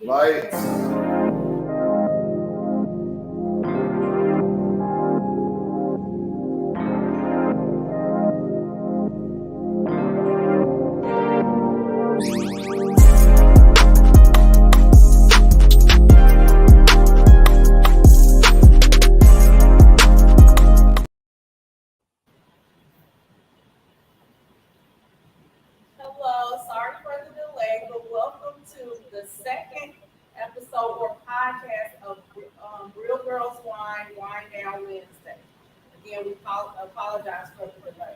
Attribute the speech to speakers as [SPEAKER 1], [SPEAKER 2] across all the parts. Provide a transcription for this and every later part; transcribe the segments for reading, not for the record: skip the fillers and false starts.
[SPEAKER 1] Lights.
[SPEAKER 2] Hello, sorry for the delay, but welcome to the second episode or podcast of Real Girls Wine Down Wednesday. Again, we apologize for the delay.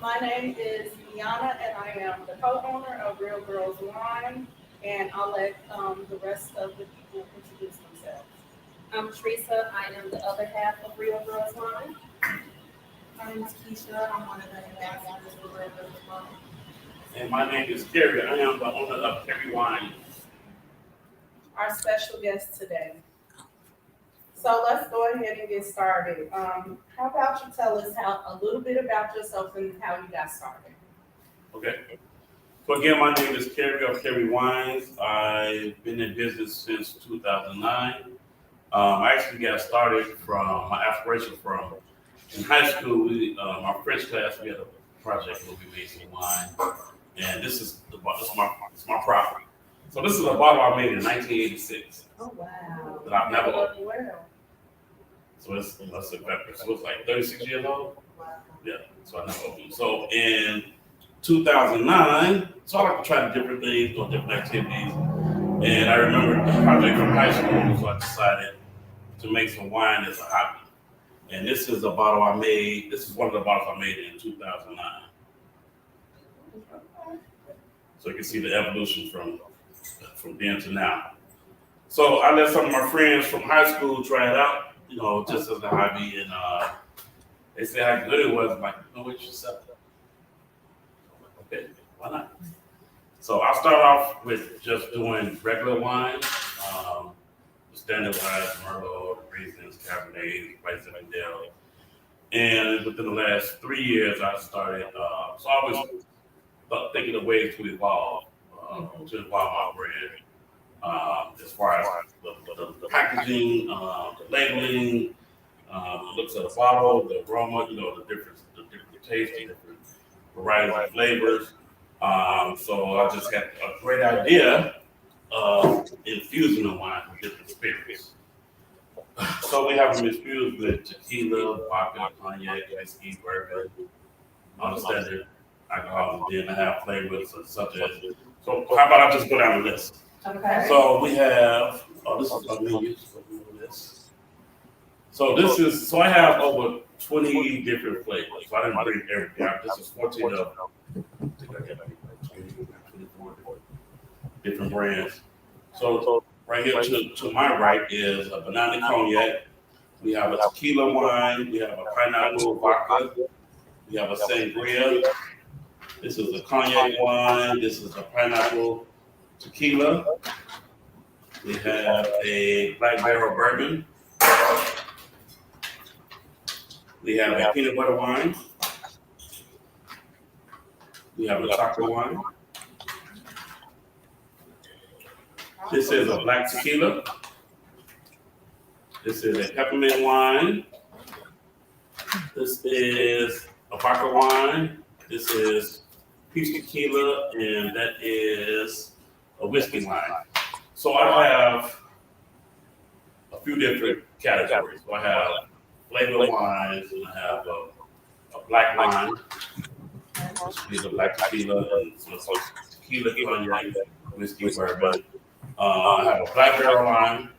[SPEAKER 2] My name is Miana, and I am the co-owner of Real Girls Wine, and I'll let the rest of the people introduce themselves.
[SPEAKER 3] I'm Teresa. I am the other half of Real Girls Wine.
[SPEAKER 4] My name is Keisha. I'm one of the ambassadors for Red Rose Wine.
[SPEAKER 5] And my name is Cary. I am the owner of Cary Wine.
[SPEAKER 2] Our special guest today. So let's go ahead and get started. How about you tell us a little bit about yourself and how you got started?
[SPEAKER 5] Okay. So again, my name is Cary of Cary Wines. I've been in business since 2009. I actually got started from my aspiration from in high school. Our French class, we had a project where we made some wine, and this is my property. So this is a bottle I made in 1986
[SPEAKER 2] Oh wow.
[SPEAKER 5] that I've never opened.
[SPEAKER 2] Well.
[SPEAKER 5] So it's like 36 years old.
[SPEAKER 4] Wow.
[SPEAKER 5] Yeah, so I never opened. So in 2009, so I like to try different things, do different activities. And I remember the project from high school, so I decided to make some wine as a hobby. And this is a bottle I made. This is one of the bottles I made in 2009. So you can see the evolution from then to now. So I let some of my friends from high school try it out, just as a hobby. And they said how good it was. I'm like, what you yourself? Okay, why not? So I'll start off with just doing regular wine, standard wines, Merlot, Raisins, Cabernet, White Zinfandel. And within the last 3 years, I started, so I was thinking of ways to evolve my brand, as far as the packaging, the labeling, the looks of the bottle, the aroma, the different tastes, the different varieties of flavors. So I just had a great idea of infusing the wine with different spirits. So we have them infused with tequila, vodka, cognac, whiskey, bourbon, all the standard alcohol, and then I have flavors such as. So how about I just go down the list?
[SPEAKER 2] Okay.
[SPEAKER 5] So we have. This is our menu. So I have over 20 different flavors. So I didn't bring everything out. This is 14 of them. 24 different brands. So right here to my right is a banana cognac. We have a tequila wine. We have a pineapple vodka. We have a sangria. This is a cognac wine. This is a pineapple tequila. We have a black barrel bourbon. We have a peanut butter wine. We have a chocolate wine. This is a black tequila. This is a peppermint wine. This is a vodka wine. This is peach tequila, and that is a whiskey wine. So I have a few different categories. So I have flavored wines, and I have a black wine. This is a black tequila, and so tequila, cognac, whiskey, bourbon. I have a black barrel wine,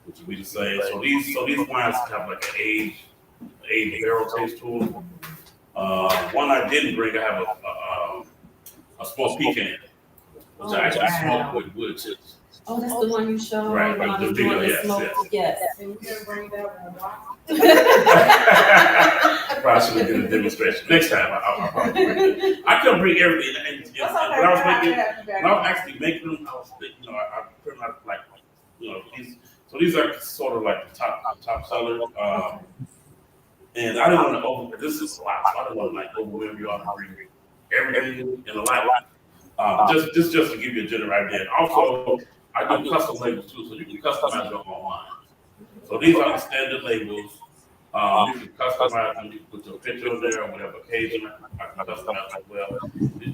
[SPEAKER 5] which would be the same. So these wines have like an aged barrel taste to them. One I didn't bring, I have a smoked pecan, which I actually smoked with wood chips.
[SPEAKER 3] Oh, that's the one you showed.
[SPEAKER 5] Right,
[SPEAKER 3] when I was doing the smoke. Yes.
[SPEAKER 2] And you can bring that one.
[SPEAKER 5] Probably should have did a demonstration next time. I'll probably bring it. I couldn't bring everything. And
[SPEAKER 2] That's
[SPEAKER 5] when
[SPEAKER 2] okay.
[SPEAKER 5] I was actually making them, I was thinking, I pretty much like, these. So these are sort of like the top sellers. And I didn't want to this is a lot, so I didn't want to like overwhelm you all and bring everything in a lot. Just to give you a general idea. And also, I do custom labels too, so you can customize your own line. So these are the standard labels. You can customize them. You can put your picture on there on whatever occasion. I can customize as well. You can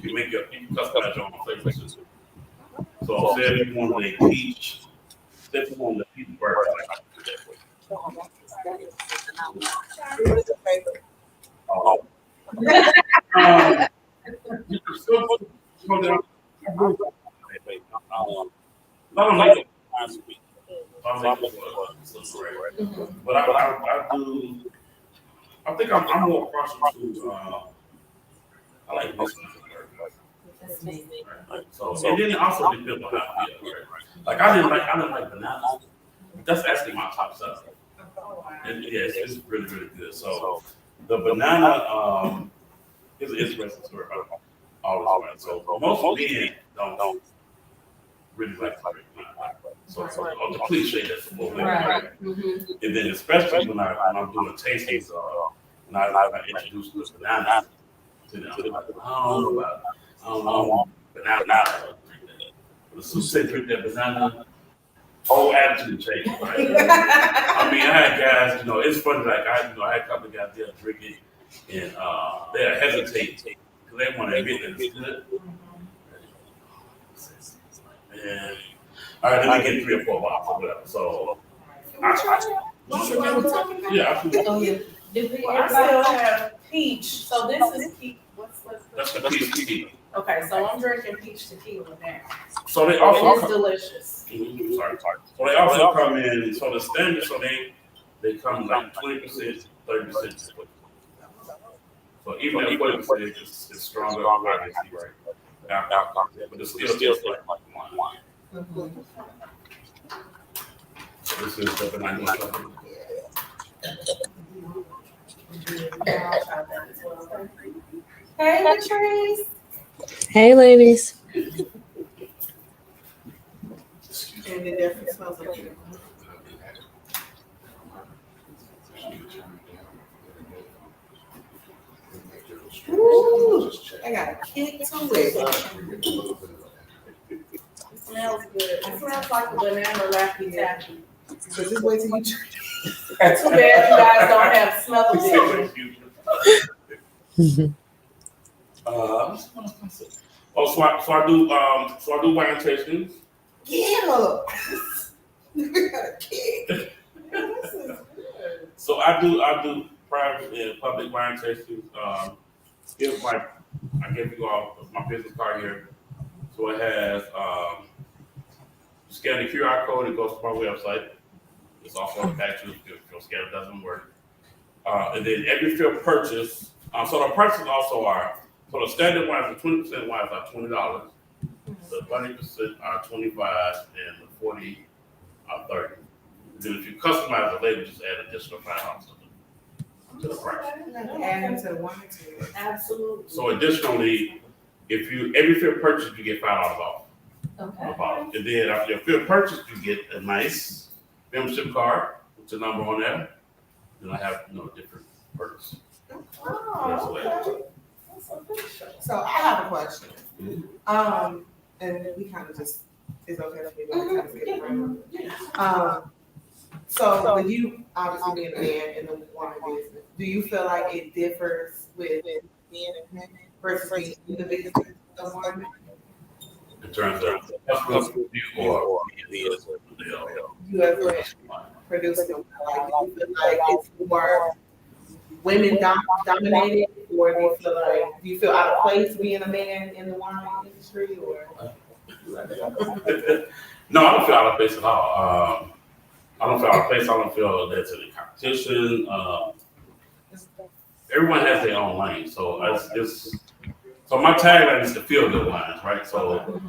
[SPEAKER 5] customize your own flavors too. So say if you wanted a peach, say if you wanted a peach burger, like I can do that for you.
[SPEAKER 4] What is your favorite?
[SPEAKER 5] You can still go down. I don't like it. I like it for right. But I do. I think I'm more partial to. I like this one. Right. So and then it also depends on how I feel. Right? Like I didn't like bananas. That's actually my top seller. And yeah, it's really good. So the banana is an interesting story about all this. Right? So most men don't really like to drink banana. So the cliche that's a little bit right. And then especially when I'm doing tastings, when I introduce the banana to them, like, I don't know banana. But as soon as they drink that banana, whole attitude changed, right? I mean, I had guys, it's funny, like I had a couple of guys there drinking, and they hesitate because they want to admit that it's good. And all right, then they get 3 or 4 bottles or whatever. So, yeah, absolutely.
[SPEAKER 3] Oh, yeah.
[SPEAKER 2] Well, I still have peach. So this is peach. What's
[SPEAKER 5] That's the peach tequila.
[SPEAKER 2] Okay, so I'm drinking peach tequila now.
[SPEAKER 5] So they
[SPEAKER 2] And
[SPEAKER 5] also
[SPEAKER 2] it's delicious.
[SPEAKER 5] sorry. So they also come in. So the standard. So they come like 20%, 30%. So even at 40%, it's stronger, obviously, right? Alcohol, but it still tastes like wine. So this is the banana.
[SPEAKER 2] Hey, Latrice.
[SPEAKER 1] Hey, ladies.
[SPEAKER 4] And it definitely smells like it. Ooh, I got a kick to it.
[SPEAKER 2] It smells good. It smells like a banana laffy taffy.
[SPEAKER 4] So just wait till you try.
[SPEAKER 2] Too bad you guys don't have smell-o-vision.
[SPEAKER 5] So I do wine tastings.
[SPEAKER 4] Yeah. You got a kick.
[SPEAKER 2] This is good.
[SPEAKER 5] So I do private and public wine tastings. Here's I gave you all my business card here. So it has you scan the QR code, it goes to my website. It's also attached to if your scanner doesn't work. And then every field purchase, so the prices also are, so the standard wines, the 20% wines are $20. The 20% are $25, and the 40 are $30. Then if you customize the label, just add additional $5 to the price.
[SPEAKER 4] Add them to the wine too.
[SPEAKER 2] Absolutely.
[SPEAKER 5] So additionally, if every field purchase, you get $5 off
[SPEAKER 3] Okay.
[SPEAKER 5] the bottle. And then after your field purchase, you get a nice membership card with your number on there. Then I have different perks.
[SPEAKER 2] Oh, okay. That's official.
[SPEAKER 4] So I have a question. And we kind of just, it's okay if we don't kind of get it right. So with you obviously being a man in the wine business, do you feel like it differs with being a man versus being in the business of wine?
[SPEAKER 5] In terms of customer review or
[SPEAKER 4] You as a producer, like, do you feel like it's more women dominated, or do you feel out of place being a man in the wine industry, or?
[SPEAKER 5] No, I don't feel out of place at all. I don't feel out of place. I don't feel there's any competition. Everyone has their own lane, so so my tagline is to feel good wines, right? So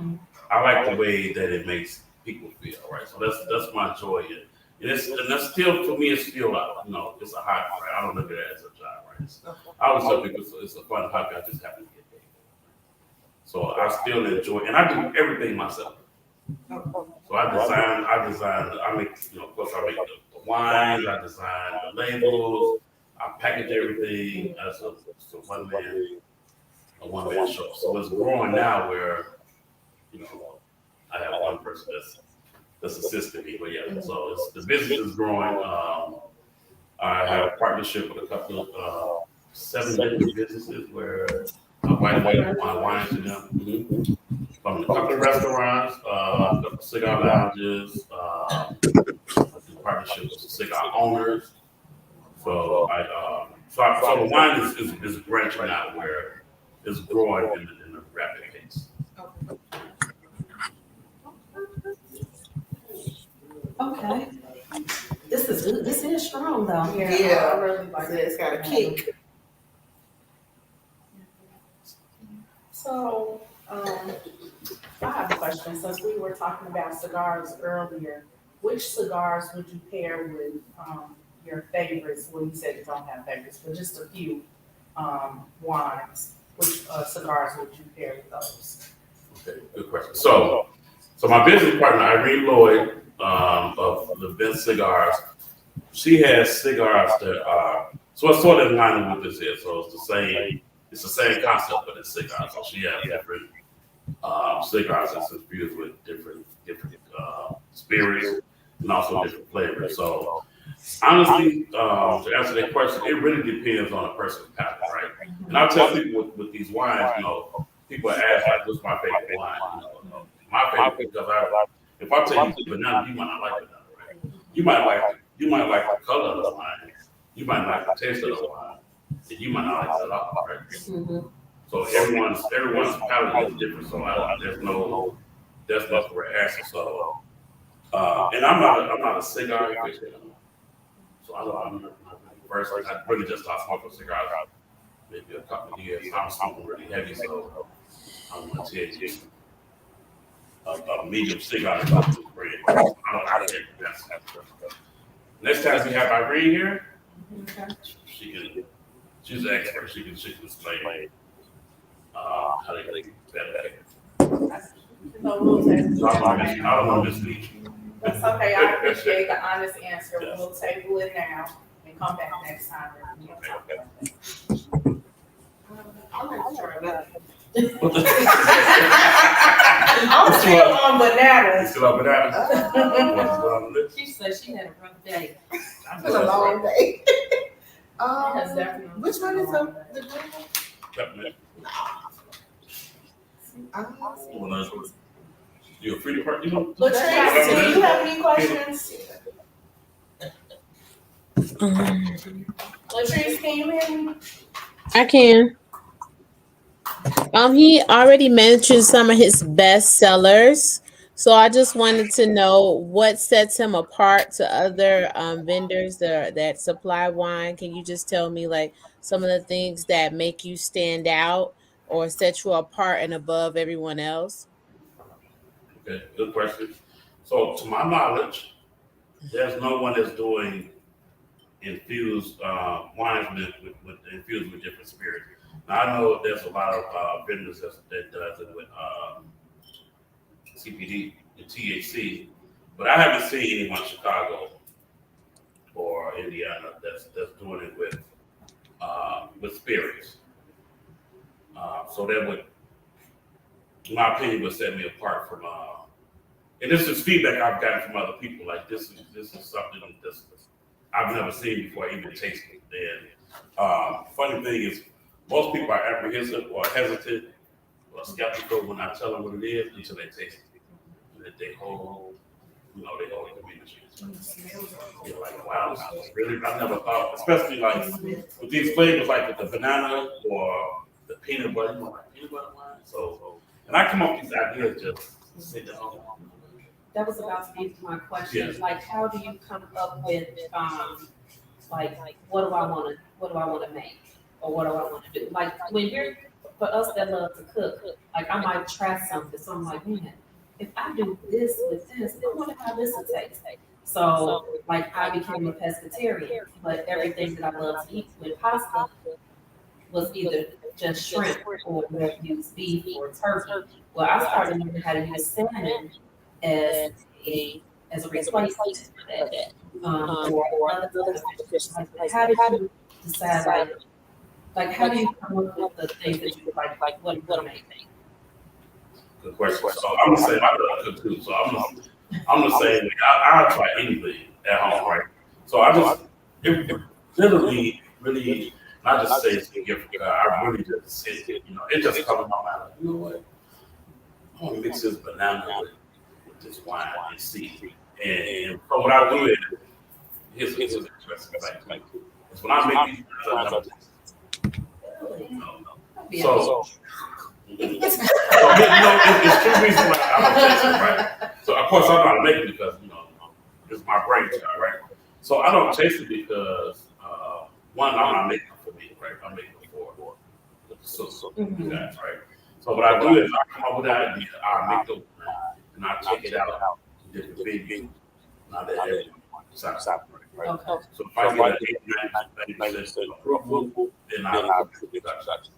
[SPEAKER 5] I like the way that it makes people feel, right? So that's my joy in. And that's still, for me, it's still it's a hobby, right? I don't look at it as a job, right? I always tell people it's a fun hobby. I just happen to get paid. So I still enjoy, and I do everything myself. So I make, of course I make the wines, I design the labels, I I package everything as a one man show. So it's growing now where, you know, I have one person that's assisting me. But yeah, so the business is growing. I have a partnership with a couple of 7 different businesses where I white my wine to them. Mm-hmm. From a couple of restaurants, a couple of cigar lounges, I do partnership with cigar owners. So so the wine is branching out where it's growing in a rapid pace.
[SPEAKER 3] Okay. This is good. This is strong though.
[SPEAKER 4] Yeah.
[SPEAKER 2] I really like it.
[SPEAKER 4] It's got a kick.
[SPEAKER 2] So, I have a question. Since we were talking about cigars earlier, which cigars would you pair with your favorites? Well, you said you don't have favorites, but just a few wines. Which cigars would you pair with those?
[SPEAKER 5] Okay, good question. So my business partner Irene Lloyd of the Vince Cigars, she has cigars that are so it's sort of in line with this here. So it's the same concept, but it's cigars. So she has different cigars that's infused with different spirits and also different flavors. So honestly, to answer that question, it really depends on a person's palate, right? And I tell people with these wines, you know, people ask like, "What's my favorite wine?" You know, my favorite because if I tell you banana, you might not like banana, right? You might like the color of the wine, you might like the taste of the wine, and you might not like it at all, right?
[SPEAKER 3] Mm-hmm.
[SPEAKER 5] So everyone's palate is different. So that's not correct answer. So and I'm not a cigar aficionado. So I'm first like I really just started smoking cigars maybe a couple of years. I'm smoking really heavy, so I'm gonna tell you a medium cigar is not too great. I don't take the best. Next time we have Irene here, she's an expert. She can explain how they get better.
[SPEAKER 2] No, we'll take
[SPEAKER 5] So I don't want to mislead you.
[SPEAKER 2] That's okay. I appreciate the honest answer. We'll table it now and come back next time.
[SPEAKER 4] I like to try that.
[SPEAKER 2] I'm still on bananas.
[SPEAKER 5] Still on bananas?
[SPEAKER 3] She said she had a rough day.
[SPEAKER 4] It's been a long day.
[SPEAKER 3] Yes, definitely.
[SPEAKER 4] Which one is the good one?
[SPEAKER 5] Peppermint.
[SPEAKER 4] Ah,
[SPEAKER 5] You're free to part, you know?
[SPEAKER 2] Latrice, do you have any questions? Latrice, can you hear me?
[SPEAKER 1] I can. He already mentioned some of his best sellers. So I just wanted to know what sets him apart to other vendors that supply wine. Can you just tell me like some of the things that make you stand out or set you apart and above everyone else?
[SPEAKER 5] Okay, good question. So to my knowledge, there's no one that's doing infused wines with infused with different spirits. Now I know there's a lot of vendors that does it with CBD and THC, but I haven't seen anyone in Chicago or Indiana that's doing it with spirits. So that would, in my opinion, would set me apart from. And this is feedback I've gotten from other people. Like this is something that I've never seen before, I even tasted. And funny thing is, most people are apprehensive or hesitant or skeptical when I tell them what it is until they taste it. And that they hold the community. You're like, wow, this is really, I never thought, especially like with these flavors, like with the banana or the peanut butter, like peanut butter wine. So, and I come up with these ideas just sit down.
[SPEAKER 3] That was about to be my question.
[SPEAKER 5] Yeah.
[SPEAKER 3] Like, how do you come up with like what do I want to make or what do I want to do? Like when you're for us that love to cook, like I might try something. So I'm like, man, if I do this with this, I wonder how this will taste. So like I became a pescatarian, but everything that I love to eat with pasta was either just shrimp or use beef or turkey. Well, I started learning how to use salmon as a replacement for that. Or other fish. Like, how did you decide like how do you come up with the things that you like what you want to make?
[SPEAKER 5] Good question. So I'm gonna say I love to cook too. So I'm gonna say like, I'll try anything at home, right? So I just it literally really not just say it's a gift for God. I really just sit, it just comes in my mind like, you know what? I want to mix this banana with this wine and see. And so what I do is here's an interesting thing too. Is when I make these wines, I never so it's two reasons why I don't taste it, right? So of course I know how to make it because it's my brainchild, right? So I don't taste it because one, I'm not making it for me, right? I'm making it for the you guys, right? So what I do is I come up with that idea, I make the wine, and I take it out to different venues, not that everyone decides, right?
[SPEAKER 3] Okay.
[SPEAKER 5] So if I get an 80-90% approval, then I put it out.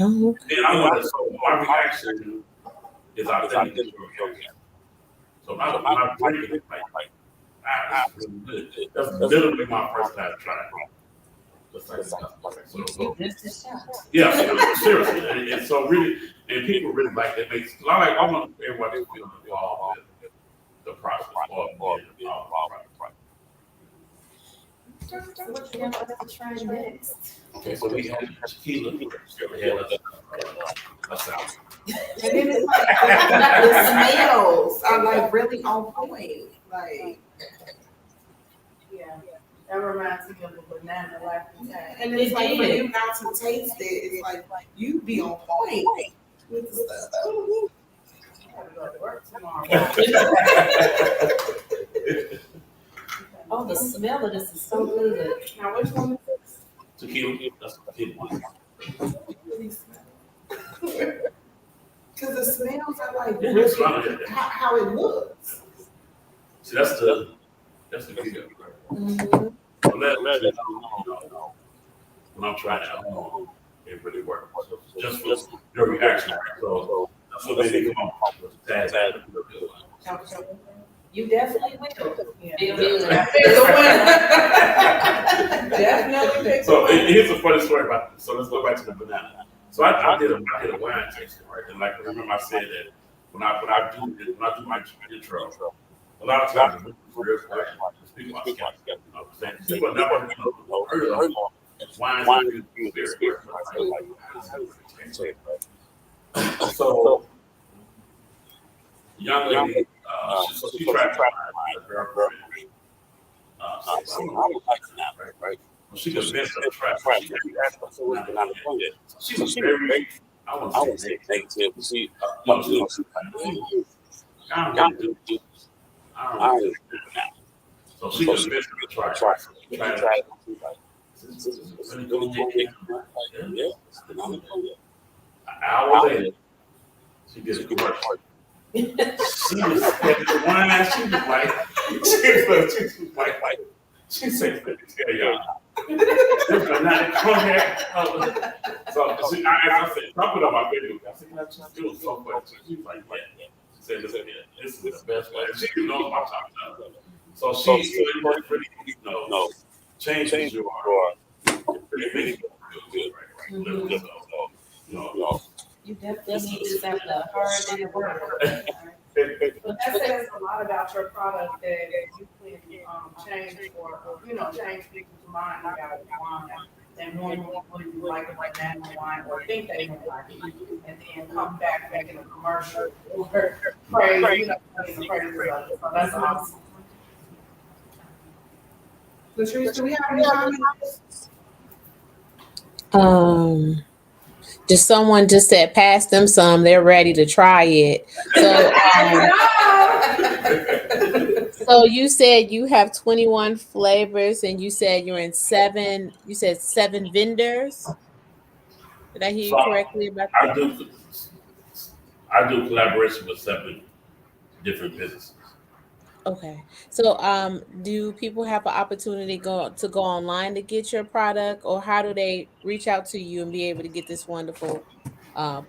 [SPEAKER 1] Oh,
[SPEAKER 5] Then I want to, so my reaction is authentic to your reaction. So my drinking is like, this is really good. That's literally my first time trying. Just like so,
[SPEAKER 3] This is shot.
[SPEAKER 5] yeah, seriously. And so really, and people really like that. I want everyone to feel involved with the process or being involved with the process.
[SPEAKER 3] So what you want us to try next?
[SPEAKER 5] Okay, so we had tequila. Yeah, let's out.
[SPEAKER 4] And then it's like the smells are like really on point. Like,
[SPEAKER 2] Yeah, that reminds me of a banana latte.
[SPEAKER 4] and it's like for you not to taste it, it's like you be on point with the stuff.
[SPEAKER 2] I gotta go to work tomorrow.
[SPEAKER 3] Oh, the smell of this is so good.
[SPEAKER 2] Now, which one is this?
[SPEAKER 5] Tequila, that's the tequila.
[SPEAKER 4] Because the smells are like
[SPEAKER 5] Yeah,
[SPEAKER 4] really
[SPEAKER 5] it's fine.
[SPEAKER 4] how it looks.
[SPEAKER 5] See, that's the video.
[SPEAKER 4] Mm-hmm.
[SPEAKER 5] So when I'm trying it at home, it really works. So just for your reaction, right? So that's what made me come up with the tag.
[SPEAKER 3] You definitely will.
[SPEAKER 2] Yeah.
[SPEAKER 3] Feel good.
[SPEAKER 2] Definitely pick
[SPEAKER 5] So
[SPEAKER 2] the one.
[SPEAKER 5] here's a funny story about this. So let's go back to the banana. So I did a wine tasting, right? And like remember I said that when I do my intro, a lot of times it's real quick. Speak about scale. People never heard of wine spirit. So young lady, she tried to find a girlfriend. I would like that, right? Well, she convinced her to try. She was very, I wouldn't say negative. She, I don't do this. I don't do that. So she convinced her to try. Try this is really good. Yeah. An hour later, she did it work. She was at the wine. She said, "Let me tell y'all, this banana cognac." So as I said, I put on my video. I said, "It was so funny." She was like, "Yeah." She said, "This is the best way." And she knows my top stuff. So it really, changes your really good, right? Literally, so,
[SPEAKER 3] You definitely need this after a hard day of work.
[SPEAKER 2] But that says a lot about your product that you can change change people's mind about wine. They normally wouldn't like a banana wine or think they would like it, and then come back making a commercial or praise, praise about it. So that's awesome.
[SPEAKER 4] Latrice, do we have any comments?
[SPEAKER 1] Just someone just said pass them some. They're ready to try it. So you said you have 21 flavors, and you said you're in seven. You said 7 vendors. Did I hear you
[SPEAKER 5] So
[SPEAKER 1] correctly about
[SPEAKER 5] I
[SPEAKER 1] that?
[SPEAKER 5] do collaboration with 7 different businesses.
[SPEAKER 1] Okay. So do people have an opportunity to go online to get your product, or how do they reach out to you and be able to get this wonderful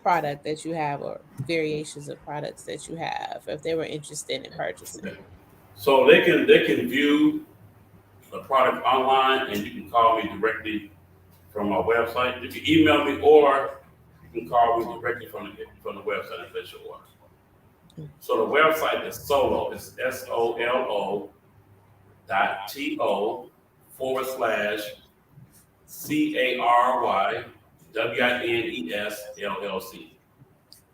[SPEAKER 1] product that you have, or variations of products that you have, if they were interested in purchasing?
[SPEAKER 5] So they can view the product online, and you can call me directly from my website. You can email me or you can call me directly from the website and place your order. So the website is Solo. It's SOLO.TO/CARYWINES LLC.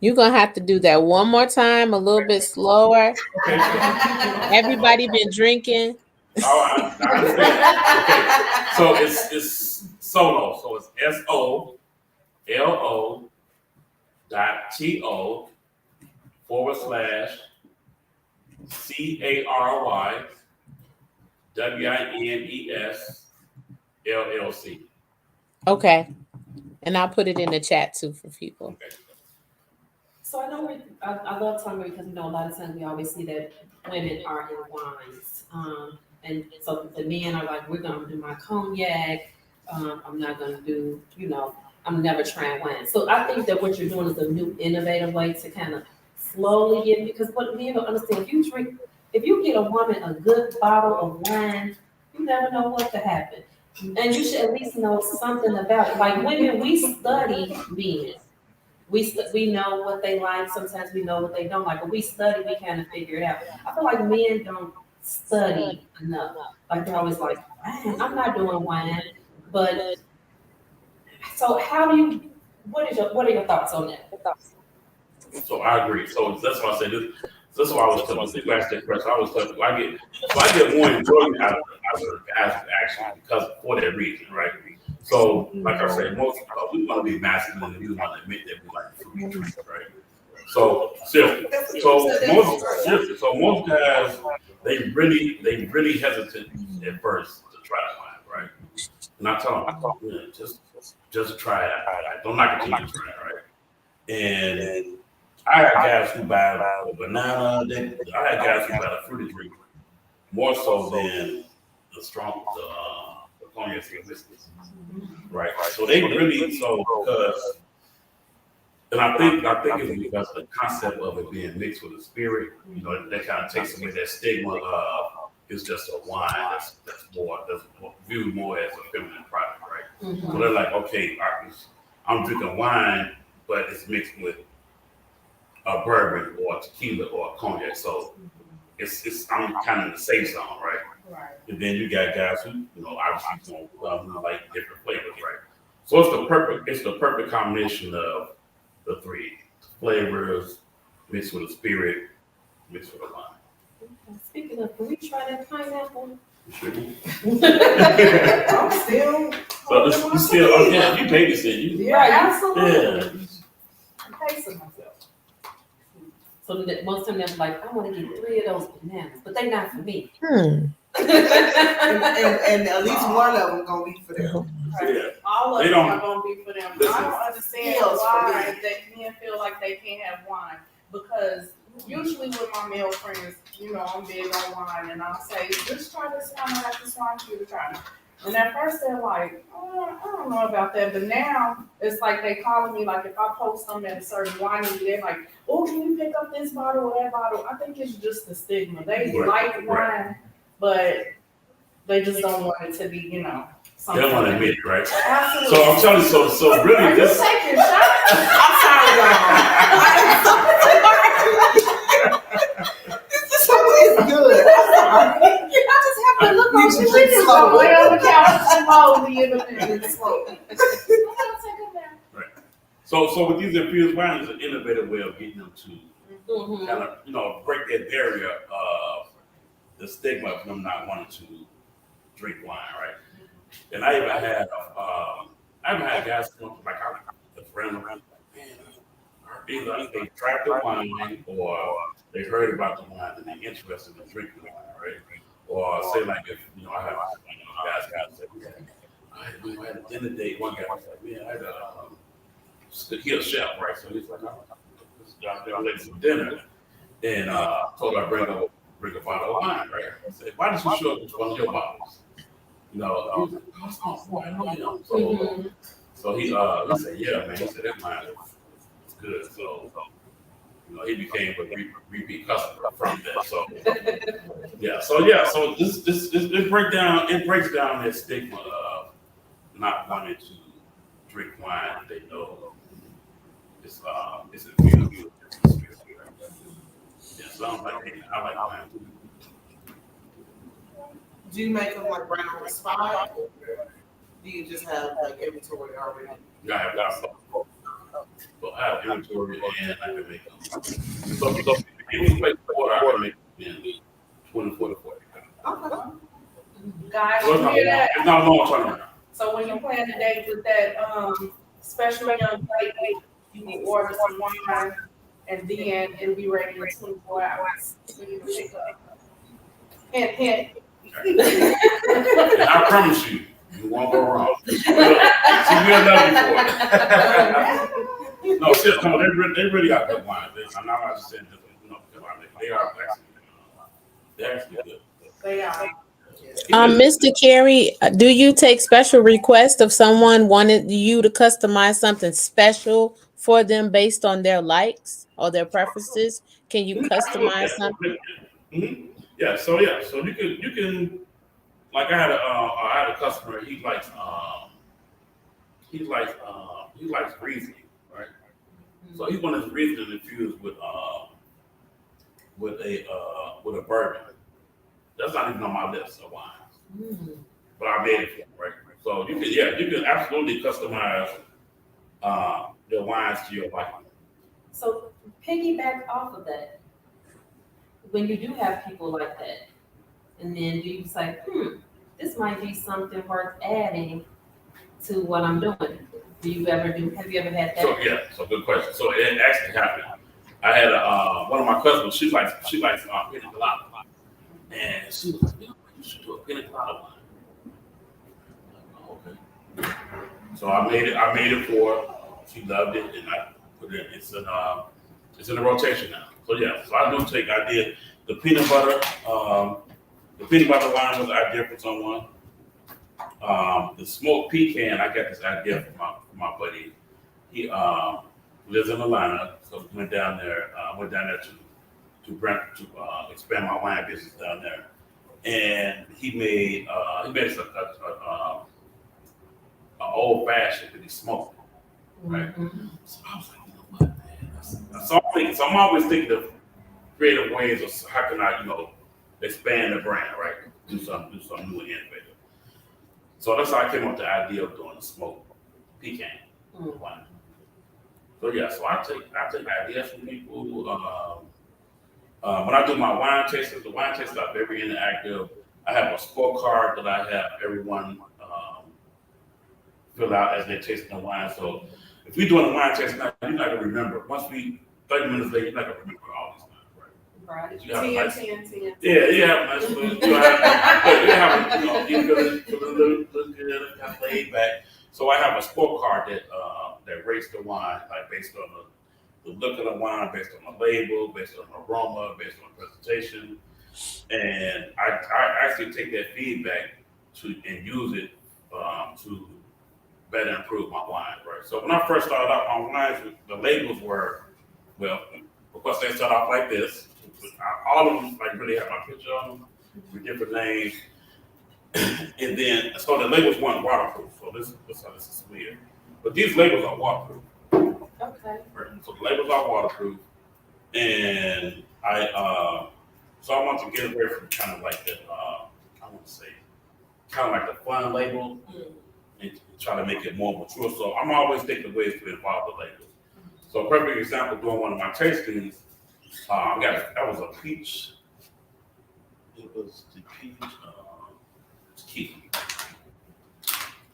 [SPEAKER 1] You're gonna have to do that one more time, a little bit slower.
[SPEAKER 5] Okay, sure.
[SPEAKER 1] Everybody been drinking.
[SPEAKER 5] Oh, I understand. Okay, so it's Solo. So it's SOLO.TO/CARYWINES LLC.
[SPEAKER 1] Okay. And I'll put it in the chat too for people.
[SPEAKER 5] Okay.
[SPEAKER 3] So I know I love talking because a lot of times we always see that women are in wines, and so the men are like, we're gonna do my cognac. I'm not gonna do, I'm never trying wine. So I think that what you're doing is a new innovative way to kind of slowly get, because what men don't understand, if you get a woman a good bottle of wine, you never know what could happen. And you should at least know something about it. Like women, we study men. We know what they like. Sometimes we know what they don't like, but we study. We kind of figure it out. I feel like men don't study enough. Like they're always like, "Man, I'm not doing wine." But so, how do you? What are your thoughts on that?
[SPEAKER 5] So I agree. So that's why I said this. That's why I was telling people ask that question. I was telling I get more enjoyment out of the actually because for that reason, right? So like I said, most we want to be masculine and we want to admit that we like fruity drinks, right? So seriously, so most guys they really hesitant at first to try wine, right? And I tell them, just try it out. Right? Don't knock it till you try it, right? And I had guys who buy a banana. I had guys who buy a fruity drink more so than the cognac and whiskeys, right? So they really because, and I think it's because the concept of it being mixed with a spirit, that kind of takes away that stigma of it's just a wine that's viewed more as a feminine product, right?
[SPEAKER 3] Mm-hmm.
[SPEAKER 5] So they're like, okay, I'm drinking wine, but it's mixed with a bourbon or a tequila or a cognac. So I'm kind of in the safe zone, right?
[SPEAKER 2] Right.
[SPEAKER 5] And then you got guys who, obviously who like different flavors, right? So it's the perfect combination of the three flavors mixed with a spirit, mixed with a wine.
[SPEAKER 3] Speaking of, can we try that pineapple?
[SPEAKER 5] Sure.
[SPEAKER 4] I'm still.
[SPEAKER 5] So you still, you babysit, you.
[SPEAKER 2] Yeah, absolutely.
[SPEAKER 5] Yeah.
[SPEAKER 2] I'm pacing myself.
[SPEAKER 3] So that most of them are like, I want to get 3 of those bananas, but they're not for me.
[SPEAKER 4] And at least one of them gonna be for them.
[SPEAKER 5] Yeah.
[SPEAKER 2] All of
[SPEAKER 5] They
[SPEAKER 2] them
[SPEAKER 5] don't-
[SPEAKER 2] are going to be for them.
[SPEAKER 5] Listen.
[SPEAKER 2] I don't understand
[SPEAKER 4] Feels for
[SPEAKER 2] why
[SPEAKER 4] me.
[SPEAKER 2] that men feel like they can't have wine, because usually with my male friends, I'm big on wine, and I'll say, just try this wine, I have this wine for you to try. And at first they're like, I don't know about that, but now it's like they calling me, like if I post something at a certain winery, they're like, oh, can you pick up this bottle or that bottle? I think it's just the stigma. They
[SPEAKER 5] Right.
[SPEAKER 2] like wine, but they just don't want it to be,
[SPEAKER 5] They
[SPEAKER 2] something.
[SPEAKER 5] don't want to admit it, right?
[SPEAKER 2] Absolutely.
[SPEAKER 5] So I'm telling you, so really
[SPEAKER 2] Are you
[SPEAKER 5] this.
[SPEAKER 2] taking shots?
[SPEAKER 4] I'm sorry, y'all. This is good. I'm sorry.
[SPEAKER 2] I just have to look
[SPEAKER 4] We
[SPEAKER 2] on
[SPEAKER 4] should
[SPEAKER 2] you
[SPEAKER 4] drink
[SPEAKER 2] just
[SPEAKER 4] slow.
[SPEAKER 2] lay on the couch and moldy in the minute.
[SPEAKER 5] So with these infused wines, it's an innovative way of getting them to
[SPEAKER 3] Mm-hmm.
[SPEAKER 5] kind of, break that barrier of the stigma of them not wanting to drink wine, right? And I even had guys come up, like a friend around, man, either they tried the wine or they heard about the wine and they're interested in drinking the wine, right? Or say like if, I have guys say, I had a dinner date, one guy was like, man, I had he a chef, right? So he's like, I'm late for dinner. And told her I bring a bottle of wine, right? I said, why did you show up with one of your bottles? He was like, oh, it's not boy, I know him. So he said, yeah, man. He said that wine is good. So he became a repeat customer from that. So it breaks down that stigma of not wanting to drink wine that they know it's infused with the spirit. Right? Yeah, so I'm like, hey, I like wine too.
[SPEAKER 4] Do you make them like right on the spot, or do you just have like inventory already?
[SPEAKER 5] Yeah, I have both. So I have inventory and I can make them. So if you give me place order, I can make them in 24 to 40 pounds.
[SPEAKER 4] Okay.
[SPEAKER 2] Guys,
[SPEAKER 5] So
[SPEAKER 2] you hear that?
[SPEAKER 5] it's not a long turnaround.
[SPEAKER 2] So when you plan a date with that special young lady, you will order some wine, and then it'll be ready in 24 hours for you to pick up. Hint, hint.
[SPEAKER 5] And I promise you, you won't go wrong. She will love you for it. No, seriously, no, they really got good wine. I'm not just saying this, because they are actually, they're actually good.
[SPEAKER 2] They are.
[SPEAKER 1] Mr. Cary, do you take special requests if someone wanted you to customize something special for them based on their likes or their preferences? Can you customize something?
[SPEAKER 5] Mhm. So you can like I had a customer. He likes Riesling, right? So he wanted his Riesling infused with a bourbon. That's not even on my list of wines, but I made it for him, right? So you can absolutely customize the wines to your liking.
[SPEAKER 3] So piggyback off of that, when you do have people like that, and then you say, this might be something worth adding to what I'm doing. Have you ever had that?
[SPEAKER 5] So good question. So it actually happened. I had one of my cousins. She likes pina colada, and she was like, you should do a pina colada wine. I'm like, oh, okay. So I made it for her. She loved it, and I put it. It's in a rotation now. So yeah. So I did the peanut butter. The peanut butter wine was an idea for someone. The smoked pecan, I got this idea from my buddy. He lives in Atlanta, so went down there. Went down there to expand my wine business down there, and he made us a old fashioned that he smoked, right? So I was like, you know what, man? So I'm always thinking of creative ways of how can I, expand the brand, right? Do something new and innovative. So that's how I came up with the idea of doing a smoked pecan wine. So yeah, so I take ideas from people. When I do my wine tastings, the wine tastings are very interactive. I have a scorecard that I have everyone fill out as they're tasting the wine. So if we're doing a wine tasting, you're not gonna remember. 30 minutes later, you're not gonna remember all these wines, right?
[SPEAKER 2] Right.
[SPEAKER 5] You have a nice,
[SPEAKER 2] 10.
[SPEAKER 5] yeah, you have a nice food. You look good, kind of laid back. So I have a scorecard that rates the wine, like based on the look of the wine, based on the label, based on the aroma, based on the presentation. And I actually take that feedback and use it to better improve my wine, right? So when I first started out my wines, the labels were, well, of course they start off like this. All of them like really have my picture on them with different names. And then, so the labels weren't waterproof. So this is weird. But these labels are waterproof.
[SPEAKER 2] Okay.
[SPEAKER 5] Right? So the labels are waterproof. And so I want to get away from kind of like that, I want to say, kind of like the fun label and try to make it more mature. So I'm always thinking of ways to involve the labels. So a perfect example, doing one of my tastings, that was a peach. It was the peach key.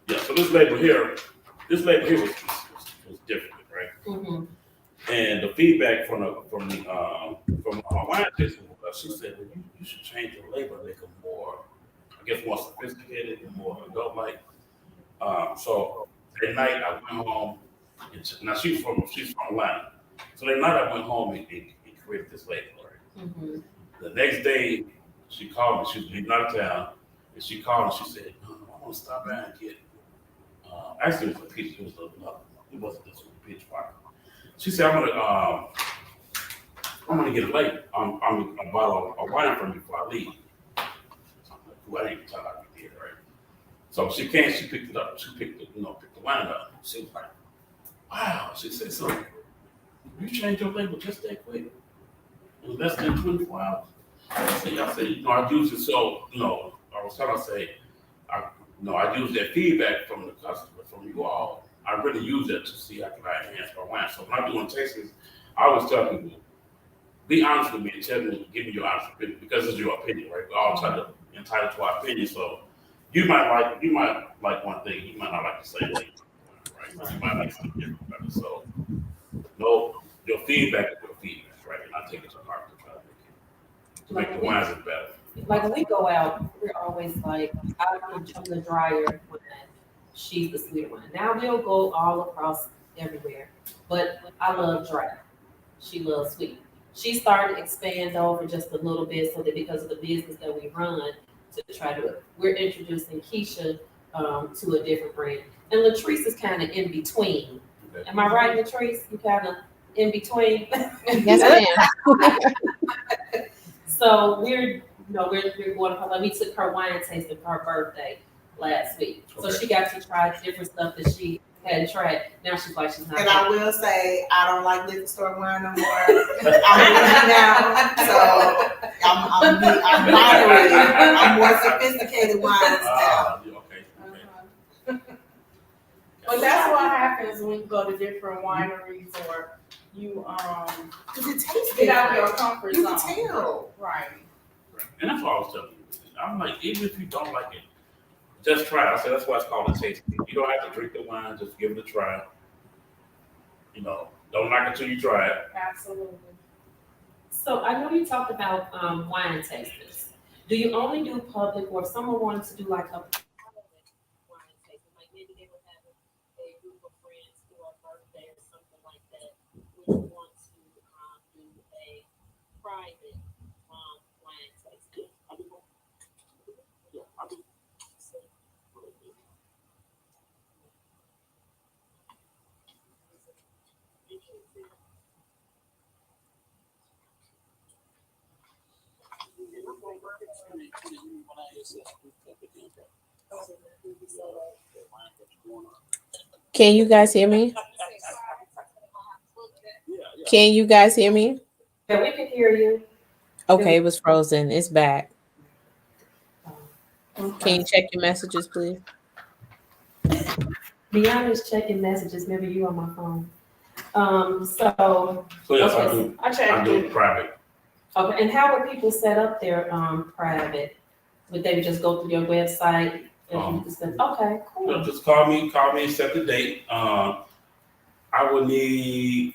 [SPEAKER 5] Yeah, so this label here was different, right? And the feedback from my wine tasting was, she said, well, you should change your label and make them more, I guess, more sophisticated and more adult-like. So that night I went home. Now she's from Atlanta. So that night I went home and created this label. Right? The next day she called me. She was leaving out of town, and she called and she said, "I want to stop by and get." Actually, it was a peach. It wasn't this one, peach wine. She said, "I'm gonna get a label. I'm a bottle of wine from you before I leave." So I'm like, "Cool, I didn't even tell her I did, right?" So she came, she picked it up, she picked the wine up. She was like, wow. She said, so you changed your label just that quick? In less than 24 hours? I said, I use it so, I was trying to say, I use that feedback from the customer, from you all. I really use that to see how can I enhance my wine. So when I'm doing tastings, I always tell people, be honest with me and tell me, give me your honest opinion, because it's your opinion, right? We're all entitled to our opinion. So you might like one thing, you might not like the same thing, right? You might like something different better. So no, your feedback is your feedback, right? And I take it to heart to try to make the wines better.
[SPEAKER 3] Like when we go out, we're always like, I'm the drier wine, she's the sweeter wine. Now we'll go all across everywhere, but I love dry. She loves sweet. She started to expand over just a little bit so that because of the business that we run to try to, we're introducing Keisha to a different brand. And Latrice is kind of in between.
[SPEAKER 5] Okay.
[SPEAKER 3] Am I right, Latrice? You kind of in between?
[SPEAKER 1] Yes, ma'am.
[SPEAKER 3] So we're going to, we took her wine tasting for her birthday last week. So
[SPEAKER 5] Okay.
[SPEAKER 3] she got to try different stuff that she hadn't tried. Now she's like, she's not.
[SPEAKER 4] And I will say, I don't like liquor store wine no more. I'm rich now, so I'm moderating. I'm more sophisticated wines now.
[SPEAKER 5] Okay.
[SPEAKER 2] But that's what happens when you go to different wineries or you
[SPEAKER 4] Because it tastes
[SPEAKER 2] get out of
[SPEAKER 4] different.
[SPEAKER 2] your comfort
[SPEAKER 4] You
[SPEAKER 2] zone.
[SPEAKER 4] can tell.
[SPEAKER 2] Right.
[SPEAKER 5] And that's what I was telling you. I'm like, even if you don't like it, just try it. I said that's why it's called a tasting. You don't have to drink the wine, just give it a try. Don't like it till you try it.
[SPEAKER 2] Absolutely.
[SPEAKER 3] So I know you talked about wine tasters. Do you only do public, or if someone wanted to do like a private wine tasting, like maybe they would have a group of friends for a birthday or something like that, would you want to do a private wine tasting?
[SPEAKER 1] Can you guys hear me? Can you guys hear me?
[SPEAKER 3] Yeah, we can hear you.
[SPEAKER 1] Okay, it was frozen. It's back. Can you check your messages, please?
[SPEAKER 3] Deanna's checking messages. Maybe you on my phone. So
[SPEAKER 5] So yes,
[SPEAKER 3] okay,
[SPEAKER 5] I do private.
[SPEAKER 3] okay. And how would people set up their private? Would they just go through your website? And you just say, okay, cool.
[SPEAKER 5] Just call me, set the date. I would need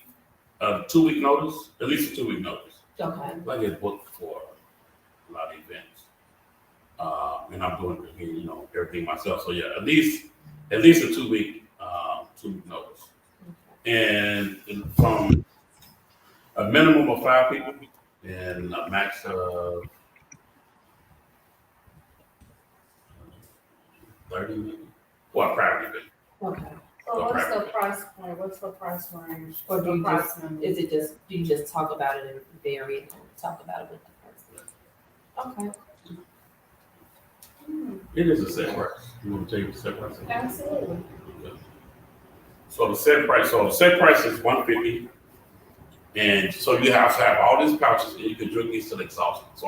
[SPEAKER 5] a 2-week notice, at least a 2-week notice.
[SPEAKER 3] Okay.
[SPEAKER 5] I get booked for a lot of events. And I'm doing everything myself. So yeah, at least a 2-week notice. And from a minimum of 5 people and a max of 30 maybe. For a private event.
[SPEAKER 3] Okay.
[SPEAKER 2] So what's the price point? What's the price range?
[SPEAKER 3] Or do you
[SPEAKER 2] The
[SPEAKER 3] just,
[SPEAKER 2] price
[SPEAKER 3] is it just, do you just talk about it and vary and talk about it with the person? Okay.
[SPEAKER 5] It is a set price. You want to tell you the set price?
[SPEAKER 2] Absolutely.
[SPEAKER 5] So the set price is $150, and so you have to have all these pouches, and you can drink these till exhaustion. So